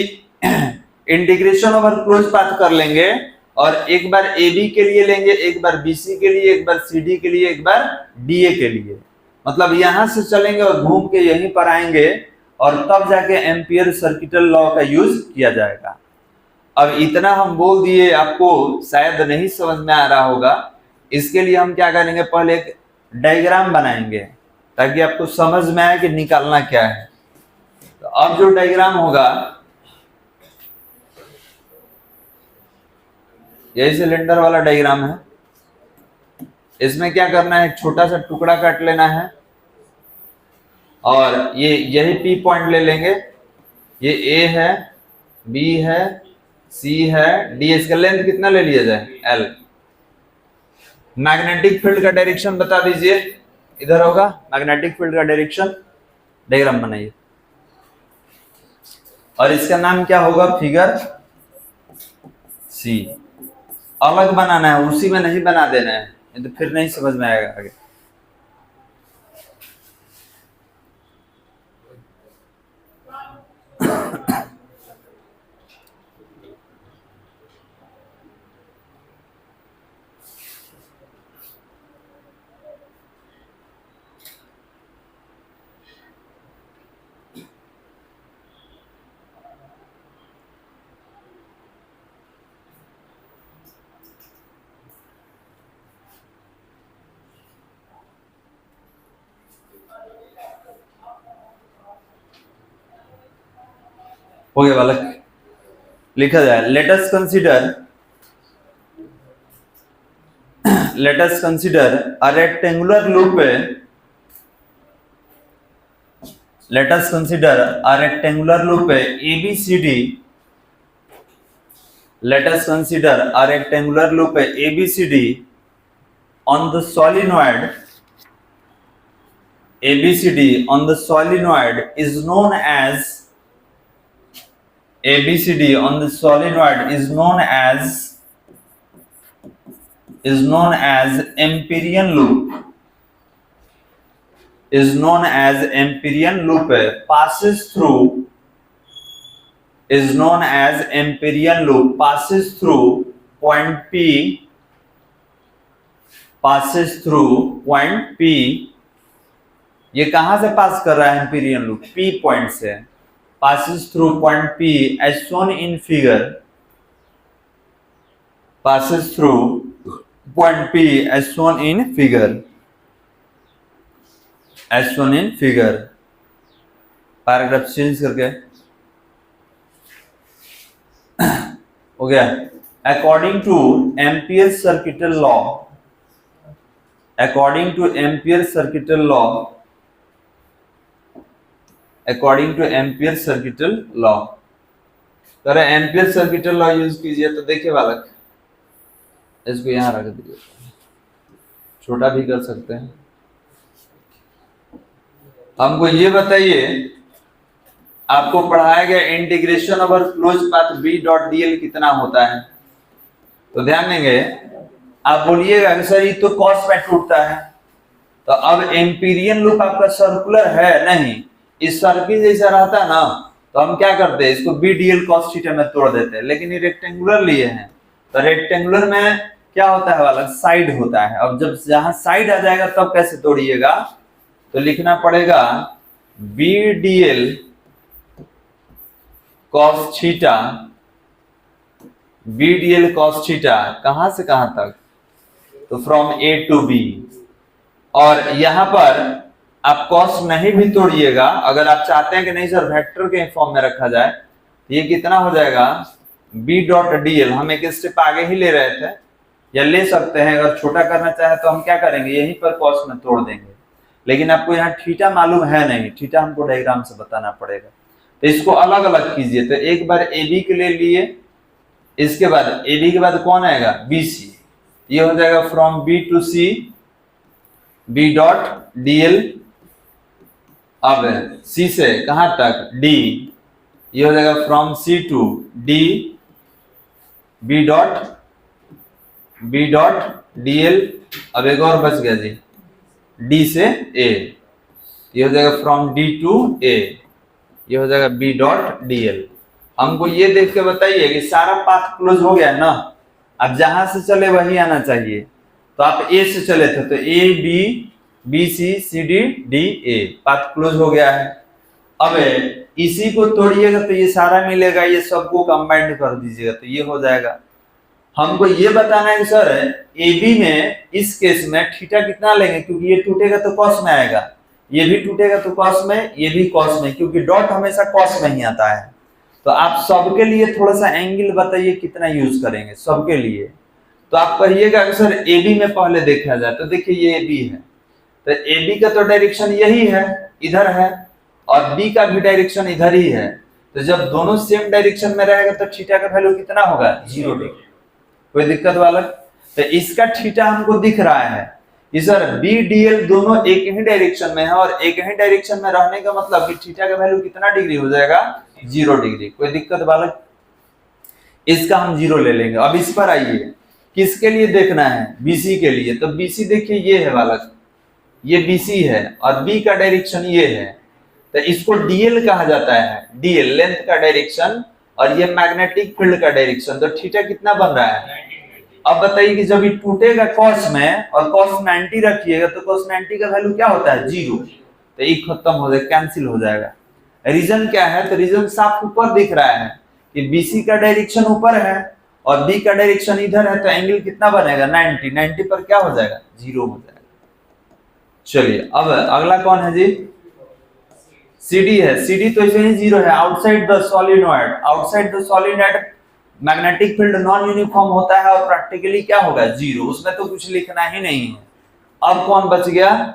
इंटीग्रेशन ओवर क्लोज पाथ कर लेंगे, और एक बार ए बी के लिए लेंगे, एक बार बी सी के लिए, एक बार सी डी के लिए, एक बार डी ए के लिए। मतलब यहां से चलेंगे और घूम के यहीं पर आएंगे, और तब जाके एम्पियर सर्किटल लॉ का यूज किया जाएगा। अब इतना हम बोल दिए, आपको शायद नहीं समझ में आ रहा होगा, इसके लिए हम क्या करेंगे, पहले एक डायग्राम बनाएंगे ताकि आपको समझ में आए कि निकालना क्या है। तो अब जो डायग्राम होगा, यही सिलेंडर वाला डायग्राम है, इसमें क्या करना है, एक छोटा सा टुकड़ा काट लेना है और ये यही पी पॉइंट ले लेंगे। ये ए है, बी है, सी है, डी। इसका लेंथ कितना ले लिया जाए? एल। मैग्नेटिक फील्ड का डायरेक्शन बता दीजिए, इधर होगा मैग्नेटिक फील्ड का डायरेक्शन। डायग्राम बनाइए, और इसका नाम क्या होगा? फिगर सी। अलग बनाना है, उसी में नहीं बना देना है, तो फिर नहीं समझ में आएगा आगे। हो गया बालक, लिखा जाए। Late us consider a rectangular loop। Let us consider a rectangular loop ABCD। Let us consider a rectangular loop ABCD on the solenoid। ABCD on the solenoid is known as ABCD on the solenoid is known as Amperian loop, is known as Amperian loop, passes through, is known as Amperian loop, passes through point P, passes through point P। ये कहां से पास कर रहा है एम्पिरियन loop? P point से। passes through point P as shown in figure, passes through point P as shown in figure, as shown in figure। Paragraph change करके हो गया। According two ampere circuital law, according two ampere circuital law, according two ampere circuital law. अगर ampere circuital law use कीजिए तो देखिए बालक, इसको यहां रख दीजिए, छोटा भी कर सकते हैं। हमको ये बताइए, आपको पढ़ाया गया integration over close path B dot dl कितना होता है? तो ध्यान देंगे, आप बोलिएगा कि सर ये तो कॉस में टूटता है। तो अब एम्पीरियन लूप आपका सर्कुलर है नहीं, इस सर्किल जैसा रहता ना, तो हम क्या करते हैं, इसको बी डीएल कॉस थीटा में तोड़ देते हैं। लेकिन ये रेक्टेंगुलर लिए हैं, तो रेक्टेंगुलर में क्या होता है वाला, साइड होता है। अब जब जहां साइड आ जाएगा तब कैसे तोड़िएगा, तो लिखना पड़ेगा B dl cos theta, B dl cos theta कहां से कहां तक, तो फ्रॉम ए टू बी। और यहां पर आप कॉस नहीं भी तोड़िएगा, अगर आप चाहते हैं कि नहीं सर वेक्टर के फॉर्म में रखा जाए, तो ये कितना हो जाएगा, बी डॉट डीएल। हम एक स्टेप आगे ही ले रहे थे, या ले सकते हैं, अगर छोटा करना चाहे तो हम क्या करेंगे, यहीं पर कॉस में तोड़ देंगे। लेकिन आपको यहाँ थीटा मालूम है नहीं, थीटा हमको डायग्राम से बताना पड़ेगा। तो इसको अलग अलग कीजिए। तो एक बार ए बी के लिए लिए, इसके बाद ए बी के बाद कौन आएगा, बी सी। ये हो जाएगा from B to C B dot dl. अब सी से कहां तक, डी। ये हो जाएगा from C to D B dot dl. अब एक और बच गया जी, डी से ए। ये हो जाएगा फ्रॉम डी टू ए। ये हो जाएगा बी डॉट डीएल। हमको ये देख के बताइए कि सारा पाथ क्लोज हो गया ना। अब जहां से चले वही आना चाहिए। तो आप ए से चले थे, तो A B B C C D D A, path close हो गया है। अब इसी को तोड़िएगा तो ये सारा मिलेगा, ये सबको कंबाइंड कर दीजिएगा तो ये हो जाएगा। हमको ये बताना है कि सर ए बी में इस केस में थीटा कितना लेंगे, क्योंकि ये टूटेगा तो कॉस में आएगा, ये भी टूटेगा तो कॉस में, ये भी कॉस में, क्योंकि डॉट हमेशा कॉस में ही आता है। तो आप सबके लिए थोड़ा सा एंगल बताइए कितना यूज करेंगे सबके लिए। तो आप कहिएगा कि सर ए बी में पहले देखा जाए, तो देखिए ये ए बी है, तो ए बी का तो डायरेक्शन यही है, इधर है, और बी का भी डायरेक्शन इधर ही है। तो जब दोनों सेम डायरेक्शन में रहेगा तो थीटा का वैल्यू कितना होगा, 0 डिग्री। कोई दिक्कत वाला? तो इसका थीटा हमको दिख रहा है कि सर बी डीएल दोनों एक ही डायरेक्शन में है, और एक ही डायरेक्शन में रहने का मतलब कि थीटा का वैल्यू कितना डिग्री हो जाएगा, 0 डिग्री। कोई दिक्कत बालक? इसका हम 0 ले लेंगे। अब इस पर आइए, किसके लिए देखना है, बीसी के लिए। तो बीसी देखिए ये है बालक, ये बीसी है, और बी का डायरेक्शन ये है, तो इसको डीएल कहा जाता है, डीएल लेंथ का डायरेक्शन, और ये मैग्नेटिक फील्ड का डायरेक्शन। तो थीटा कितना बन रहा है? अब बताइए कि जब ये टूटेगा कॉस में, और कॉस 90 रखिएगा, तो कॉस 90 का वैल्यू क्या होता है, 0। तो ये खत्म हो जाएगा, कैंसिल हो जाएगा। रीजन क्या है, तो रीजन साफ ऊपर दिख रहा है कि बीसी का डायरेक्शन ऊपर है और बी का डायरेक्शन इधर है, तो एंगल कितना बनेगा, 90। 90 पर क्या हो जाएगा, 0 हो जाएगा। चलिए अब अगला कौन है जी, CD है। CD तो इसे ही 0 है। Outside the solenoid, outside the solenoid magnetic field non uniform होता है, और प्रैक्टिकली क्या होगा, 0। उसमें तो कुछ लिखना ही नहीं है। अब कौन बच गया,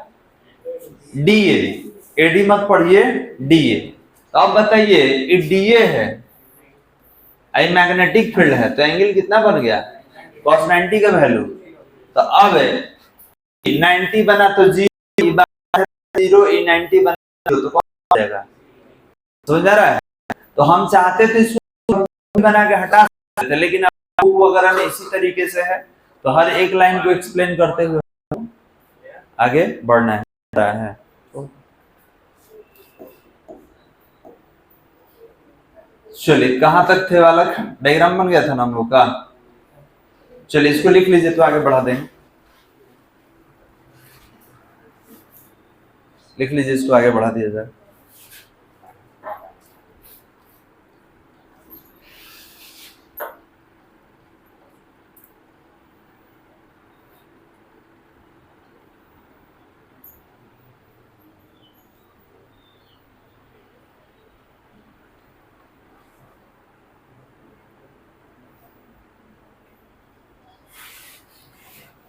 DA। AD मत पढ़िए, DA। तो अब बताइए ये DA है, आई मैग्नेटिक फील्ड है, तो एंगल कितना बन गया, cos 90 का वैल्यू। तो अब 90 बना तो 0, 90 बना तो कौन आ जाएगा, समझ आ रहा है? तो हम चाहते थे इसको बना के हटा सकते थे, लेकिन अब वगैरह में इसी तरीके से है, तो हर एक लाइन को एक्सप्लेन करते हुए आगे बढ़ना है। चलिए कहां तक थे बालक, डायग्राम बन गया था ना हम लोग का। चलिए इसको लिख लीजिए तो आगे बढ़ा देंगे। लिख लीजिए, इसको आगे बढ़ा दिया जाए।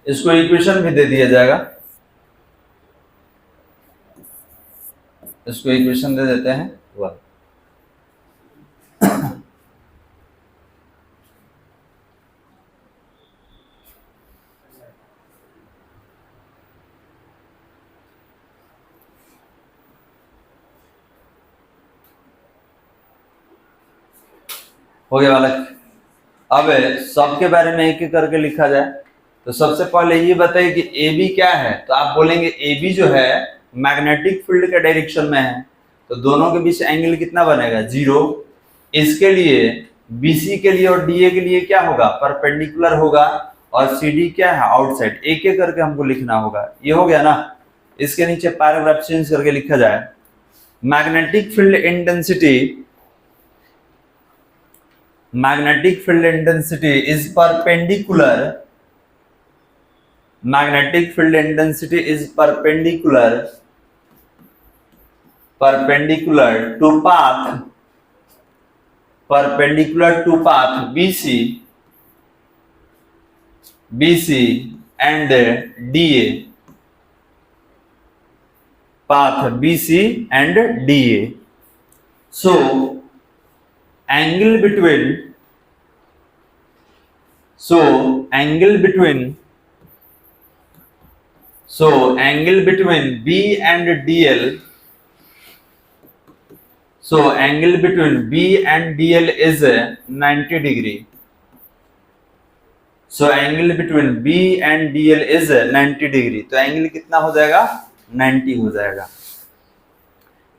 इसको इक्वेशन भी दे दिया जाएगा। इसको इक्वेशन दे देते हैं 1। हो गया बालक। अब सबके बारे में एक एक करके लिखा जाए। तो सबसे पहले ये बताइए कि ए बी क्या है। तो आप बोलेंगे ए बी जो है मैग्नेटिक फील्ड के डायरेक्शन में है, तो दोनों के बीच एंगल कितना बनेगा 0। इसके लिए बीसी के लिए और डीए के लिए क्या होगा परपेंडिकुलर होगा, और सीडी क्या है आउटसाइड। एक एक करके हमको लिखना होगा। ये हो गया ना। इसके नीचे पैराग्राफ चेंज करके लिखा जाए magnetic field intensity is perpendicular magnetic field intensity is perpendicular to path BC and DA, path BC and DA. So angle between B and DL, angle between B and DL is 90 degree. Angle between B and DL is 90 degree. तो angle कितना हो जाएगा 90 हो जाएगा।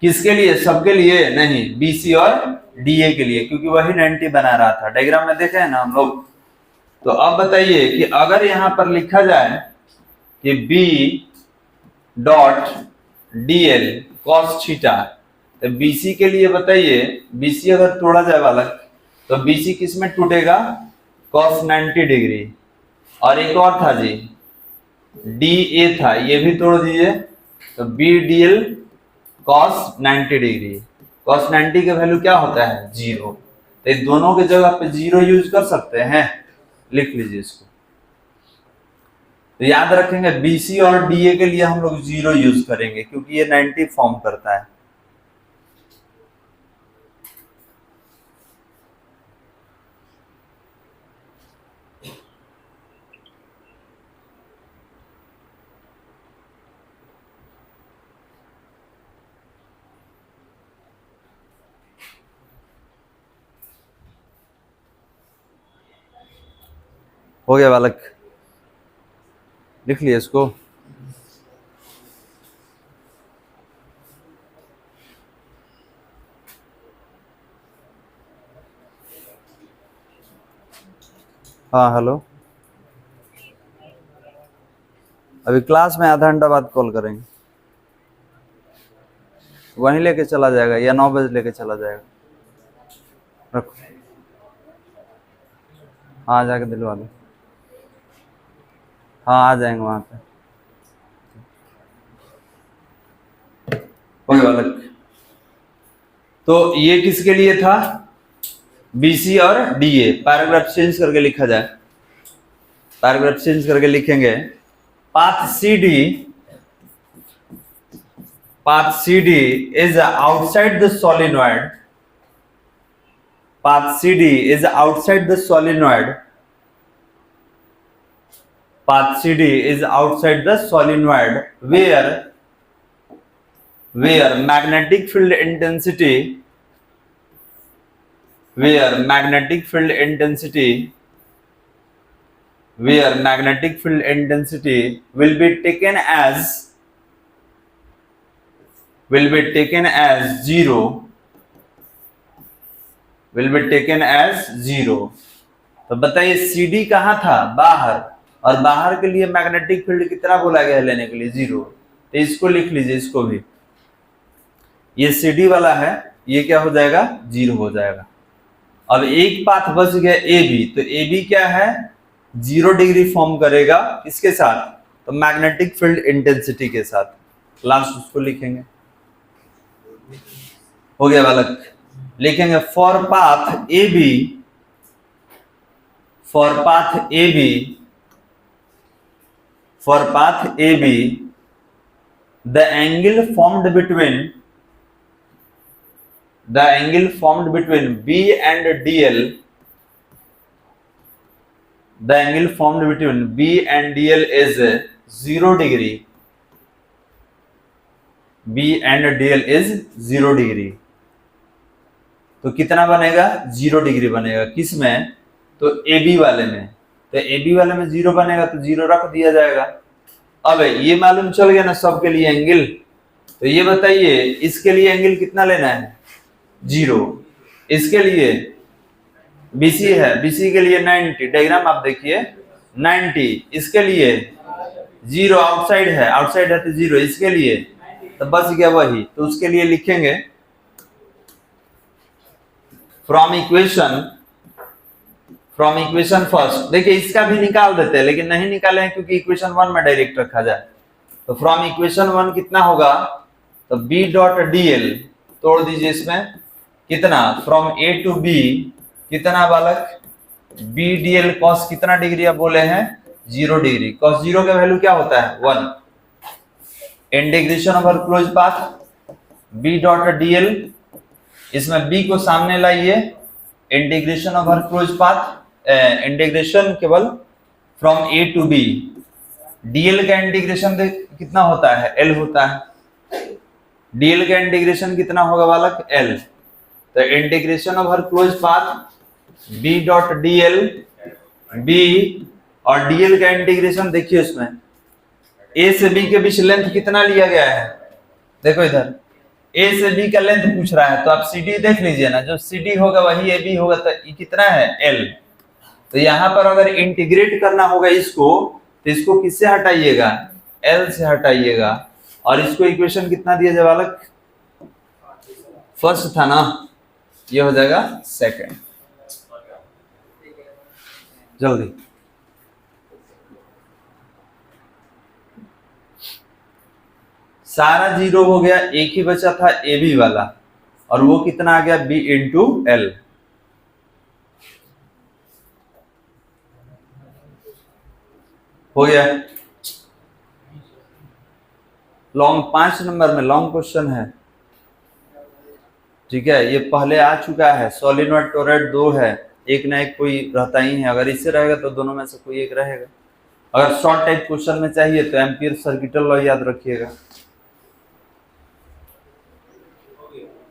किसके लिए सबके लिए नहीं, BC और DA के लिए, क्योंकि वही 90 बना रहा था। डायग्राम में देखे हैं ना हम लोग। तो अब बताइए कि अगर यहां पर लिखा जाए कि B dot DL cos theta, तो BC के लिए बताइए BC अगर तोड़ा जाए वाला तो BC किस में टूटेगा cos 90 डिग्री। और एक और था जी DA था, ये भी तोड़ दीजिए तो BDL cos 90 डिग्री। cos 90 का वैल्यू क्या होता है 0। तो इन दोनों के जगह पे 0 यूज कर सकते हैं, लिख लीजिए इसको। तो याद रखेंगे BC और DA के लिए हम लोग 0 यूज करेंगे क्योंकि ये 90 फॉर्म करता है। हो गया बालक, लिख लिया इसको। हाँ हेलो, अभी क्लास में आधा घंटा बाद कॉल करेंगे। वहीं लेके चला जाएगा या 9 बजे लेके चला जाएगा। रखो, हाँ जाके दिलवा दो। हाँ आ जाएंगे वहां पे। ओके बालक, तो ये किसके लिए था BC और DA। पैराग्राफ चेंज करके लिखा जाए। पैराग्राफ चेंज करके लिखेंगे path CD is outside the solenoid. Path CD is outside the solenoid. Path CD is outside the solenoid where magnetic field intensity will be taken as 0। तो बताइए CD कहाँ था बाहर, और बाहर के लिए मैग्नेटिक फील्ड कितना बोला गया है लेने के लिए 0। तो इसको लिख लीजिए, इसको भी। ये CD वाला है, ये क्या हो जाएगा 0 हो जाएगा। अब एक पाथ बच गया AB। तो AB क्या है 0 डिग्री फॉर्म करेगा किसके साथ, तो मैग्नेटिक फील्ड इंटेंसिटी के साथ। लास्ट उसको लिखेंगे। हो गया बालक, लिखेंगे for path AB the angle formed between the angle formed between B and dl, the angle formed between B and dl is 0 degree, B and dl is 0 degree. तो कितना बनेगा? 0 डिग्री बनेगा। किस में? तो ए बी वाले में। तो ए बी वाले में 0 बनेगा तो 0 रख दिया जाएगा। अब ये मालूम चल गया ना सबके लिए एंगल। तो ये बताइए इसके लिए एंगल कितना लेना है? 0। इसके लिए बीसी है, बीसी के लिए 90, डायग्राम आप देखिए 90। इसके लिए 0, आउटसाइड है, आउटसाइड है तो 0। इसके लिए तो बच गया वही। तो उसके लिए लिखेंगे फ्रॉम इक्वेशन फर्स्ट। देखिए इसका भी निकाल देते हैं लेकिन नहीं निकाले हैं क्योंकि इक्वेशन 1 में डायरेक्ट रखा जाए। तो फ्रॉम इक्वेशन 1 कितना होगा? तो बी डॉट डीएल तोड़ दीजिए इसमें, कितना? फ्रॉम ए टू बी कितना बालक? बी डीएल कॉस कितना डिग्री आप बोले हैं? 0 डिग्री। कॉस 0 का वैल्यू क्या होता है? 1। Integration over close path B dot DL, इसमें बी को सामने लाइए, integration over close path, integration केवल from A to B. DL का इंटीग्रेशन कितना होता है? एल होता है। डीएल का इंटीग्रेशन कितना होगा बालक? एल। तो integration over close path B dot dl, B और डीएल का इंटीग्रेशन देखिए उसमें ए से बी के बीच लेंथ कितना लिया गया है? देखो इधर ए से बी का लेंथ पूछ रहा है तो आप सी डी देख लीजिए ना, जो सी डी होगा वही ए बी होगा। तो ये कितना है? एल। तो यहां पर अगर इंटीग्रेट करना होगा इसको तो इसको किससे हटाइएगा? एल से हटाइएगा। और इसको इक्वेशन कितना दिया जाए बालक? फर्स्ट था ना, ये हो जाएगा सेकंड। जल्दी सारा 0 हो गया, एक ही बचा था ए बी वाला और वो कितना आ गया? B into L. हो गया। लॉन्ग 5 नंबर में लॉन्ग क्वेश्चन है, ठीक है। ये पहले आ चुका है। सोलिनॉइड टोरॉइड 2 है, एक ना एक कोई रहता ही है। अगर इससे रहेगा तो दोनों में से कोई एक रहेगा। अगर शॉर्ट टाइप क्वेश्चन में चाहिए तो एम्पियर सर्किटल लॉ याद रखिएगा।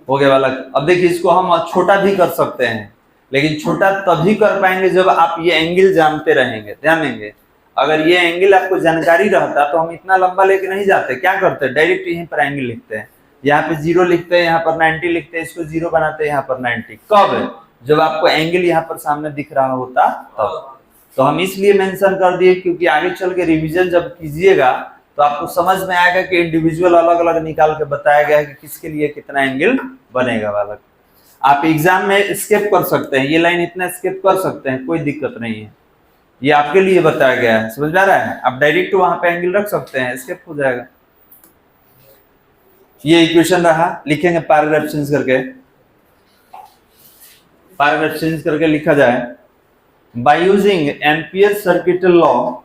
हो गया बालक। अब देखिए इसको हम छोटा भी कर सकते हैं, लेकिन छोटा तभी कर पाएंगे जब आप ये एंगल जानते रहेंगे। ध्यान देंगे, अगर ये एंगल आपको जानकारी रहता तो हम इतना लंबा लेके नहीं जाते। क्या करते? डायरेक्ट यहीं पर एंगल लिखते हैं, यहाँ पे 0 लिखते हैं, यहाँ पर 90 लिखते हैं, इसको 0 बनाते हैं, यहाँ पर 90। कब? जब आपको एंगल यहाँ पर सामने दिख रहा होता तब। तो हम इसलिए मेंशन कर दिए क्योंकि आगे चल के रिवीजन जब कीजिएगा तो आपको समझ में आएगा कि इंडिविजुअल अलग अलग निकाल के बताया गया है कि किसके लिए कितना एंगल बनेगा बालक। आप एग्जाम में स्किप कर सकते हैं, ये लाइन इतना स्किप कर सकते हैं, कोई दिक्कत नहीं है। ये आपके लिए बताया गया है, समझ में आ रहा है? आप डायरेक्ट वहां पे एंगल रख सकते हैं, स्किप हो जाएगा। ये इक्वेशन रहा, लिखेंगे पैराग्राफ चेंज करके। पैराग्राफ चेंज करके लिखा जाए by using ampere circuital law,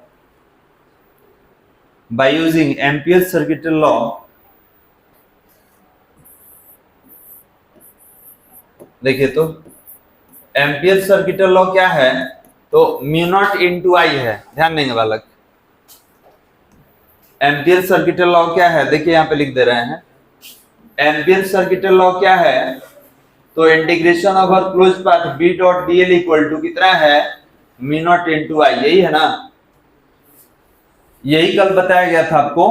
by using Ampere's circuital law, देखिए तो एम्पियर सर्किटल लॉ क्या है? तो म्यू नॉट इंटू आई है। ध्यान देंगे बालक, एम्पियर सर्किटल लॉ क्या है? देखिए यहाँ पे लिख दे रहे हैं। एम्पियर सर्किटल लॉ क्या है? तो integration over close path B dot D L equal to कितना है? Mu not into I. यही है ना, यही कल बताया गया था आपको।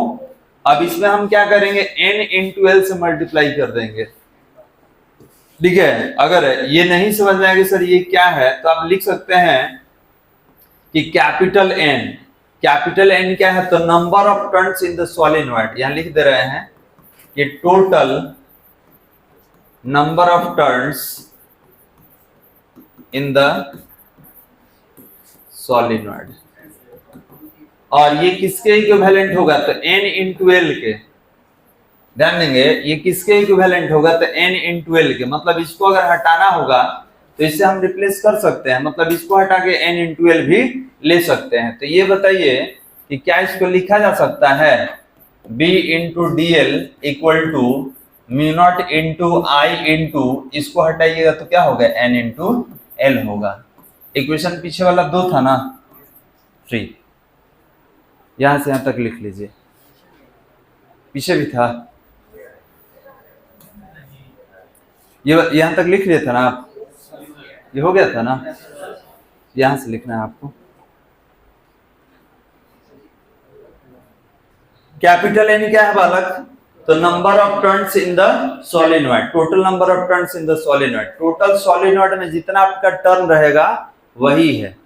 अब इसमें हम क्या करेंगे? n इंटू एल से मल्टीप्लाई कर देंगे, ठीक है। अगर ये नहीं समझ में आएगा सर ये क्या है, तो आप लिख सकते हैं कि कैपिटल N क्या है? तो number of turns in the solenoid. यहां लिख दे रहे हैं कि total number of turns in the solenoid. और ये किसके इक्विवेलेंट होगा? तो n इंटू एल के। ध्यान देंगे, ये किसके इक्विवेलेंट होगा? तो n इंटू एल के। मतलब इसको अगर हटाना होगा तो इससे हम रिप्लेस कर सकते हैं, मतलब इसको हटा के n इंटू एल भी ले सकते हैं। तो ये बताइए कि क्या इसको लिखा जा सकता है? b into D L equal to mu not into I into, इसको हटाइएगा तो क्या होगा, एन इंटू एल होगा। इक्वेशन पीछे वाला 2 था ना, 3, यहां से यहां तक लिख लीजिए, पीछे भी था, ये यहां तक लिख लिए था ना आप, ये हो गया था ना, यहां से लिखना है आपको। कैपिटल एन क्या है बालक, तो number of turns in the solenoid, total number of turns in the solenoid, total solenoid में जितना आपका टर्न रहेगा वही है।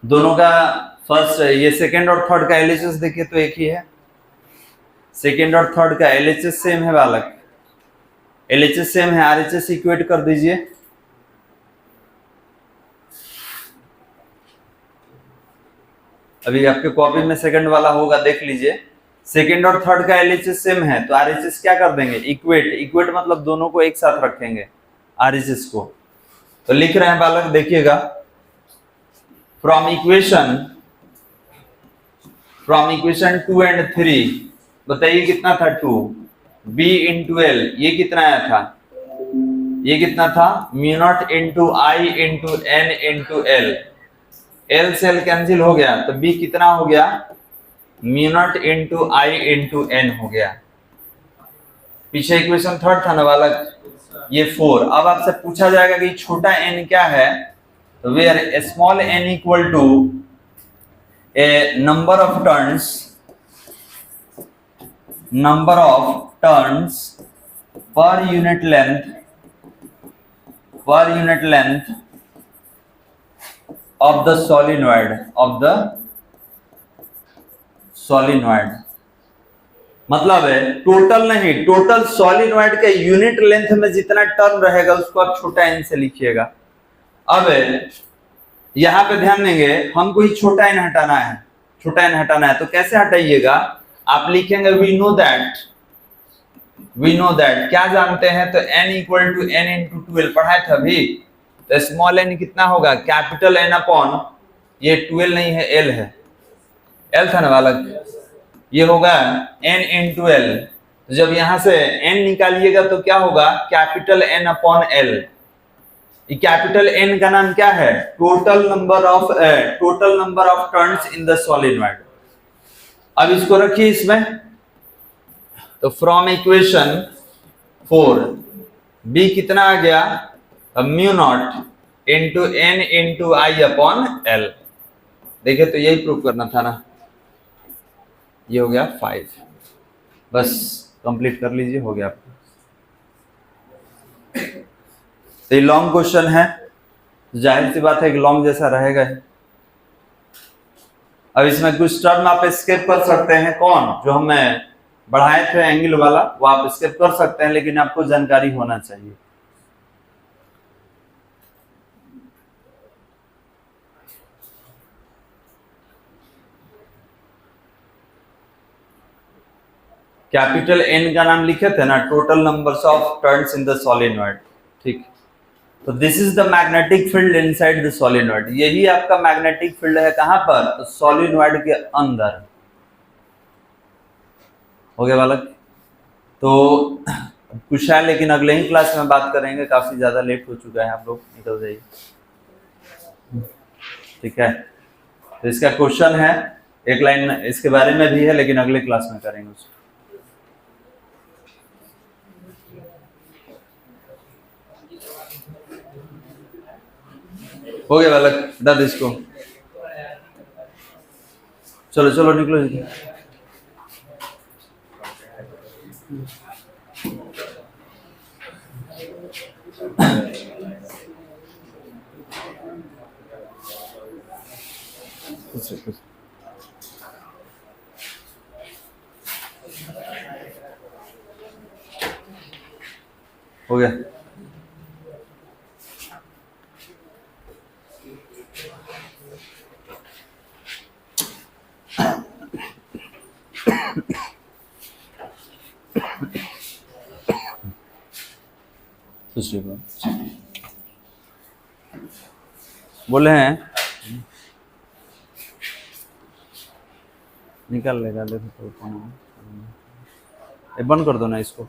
दोनों का फर्स्ट, ये सेकंड और थर्ड का एलएचएस देखिए तो एक ही है, सेकंड और थर्ड का एलएचएस सेम है बालक, एलएचएस सेम है, आरएचएस इक्वेट कर दीजिए। अभी आपके कॉपी में सेकंड वाला होगा, देख लीजिए, सेकंड और थर्ड का एलएचएस सेम है तो आरएचएस क्या कर देंगे, इक्वेट, इक्वेट मतलब दोनों को एक साथ रखेंगे आरएचएस को। तो लिख रहे हैं बालक, देखिएगा, फ्रॉम इक्वेशन 2 एंड 3, बताइए कितना था 2, बी इंटू एल, ये कितना आया था, ये कितना था, mu not into I into N into L, L से एल कैंसिल हो गया तो बी कितना हो गया, mu not into I into N हो गया। पीछे इक्वेशन थर्ड था ना बालक, ये 4। अब आपसे पूछा जाएगा कि छोटा n क्या है, तो where small n equal to a number of turns पर unit length of the solenoid, मतलब है टोटल नहीं, टोटल सोलिनॉइड के यूनिट लेंथ में जितना टर्न रहेगा उसको आप छोटा n से लिखिएगा। अब यहां पे ध्यान देंगे, हमको ही छोटा n हटाना है, तो कैसे हटाइएगा, आप लिखेंगे वी नो दैट, क्या जानते हैं, तो n equal to n into 12 पढ़ाए थे अभी, तो स्मॉल n कितना होगा, कैपिटल N अपॉन, ये 12 नहीं है, L है, L था ना बालक, ये होगा n इंटू एल, जब यहां से n निकालिएगा तो क्या होगा, capital N upon L, capital N का नाम क्या है, total number of turns in the solenoid. अब इसको रखिए इसमें, तो फ्रॉम इक्वेशन 4 b कितना आ गया, mu not into N into I upon L, देखिए तो यही प्रूव करना था ना, ये हो गया 5, बस कंप्लीट कर लीजिए, हो गया आपका। तो ये लॉन्ग क्वेश्चन है, जाहिर सी बात है कि लॉन्ग जैसा रहेगा। अब इसमें कुछ टर्म आप स्किप कर सकते हैं, कौन, जो हमें बढ़ाए थे एंगल वाला, वो आप स्किप कर सकते हैं, लेकिन आपको जानकारी होना चाहिए। कैपिटल N का नाम लिखे थे ना, total numbers of turns in the solenoid, ठीक। तो this is the magnetic field inside the solenoid, यही आपका मैग्नेटिक फील्ड है, कहां पर, तो सोलिनॉइड के अंदर। हो गया बालक, तो कुछ है, लेकिन अगले ही क्लास में बात करेंगे, काफी ज्यादा लेट हो चुका है, आप लोग निकल जाइए, ठीक है। तो इसका क्वेश्चन है, एक लाइन इसके बारे में भी है, लेकिन अगले क्लास में करेंगे उसको। हो गया बालक, दर्द इसको, चलो चलो निकलो जी। हो गया, दूसरी बात बोले हैं, निकाल लेगा, देखो तो ये बंद कर दो ना इसको।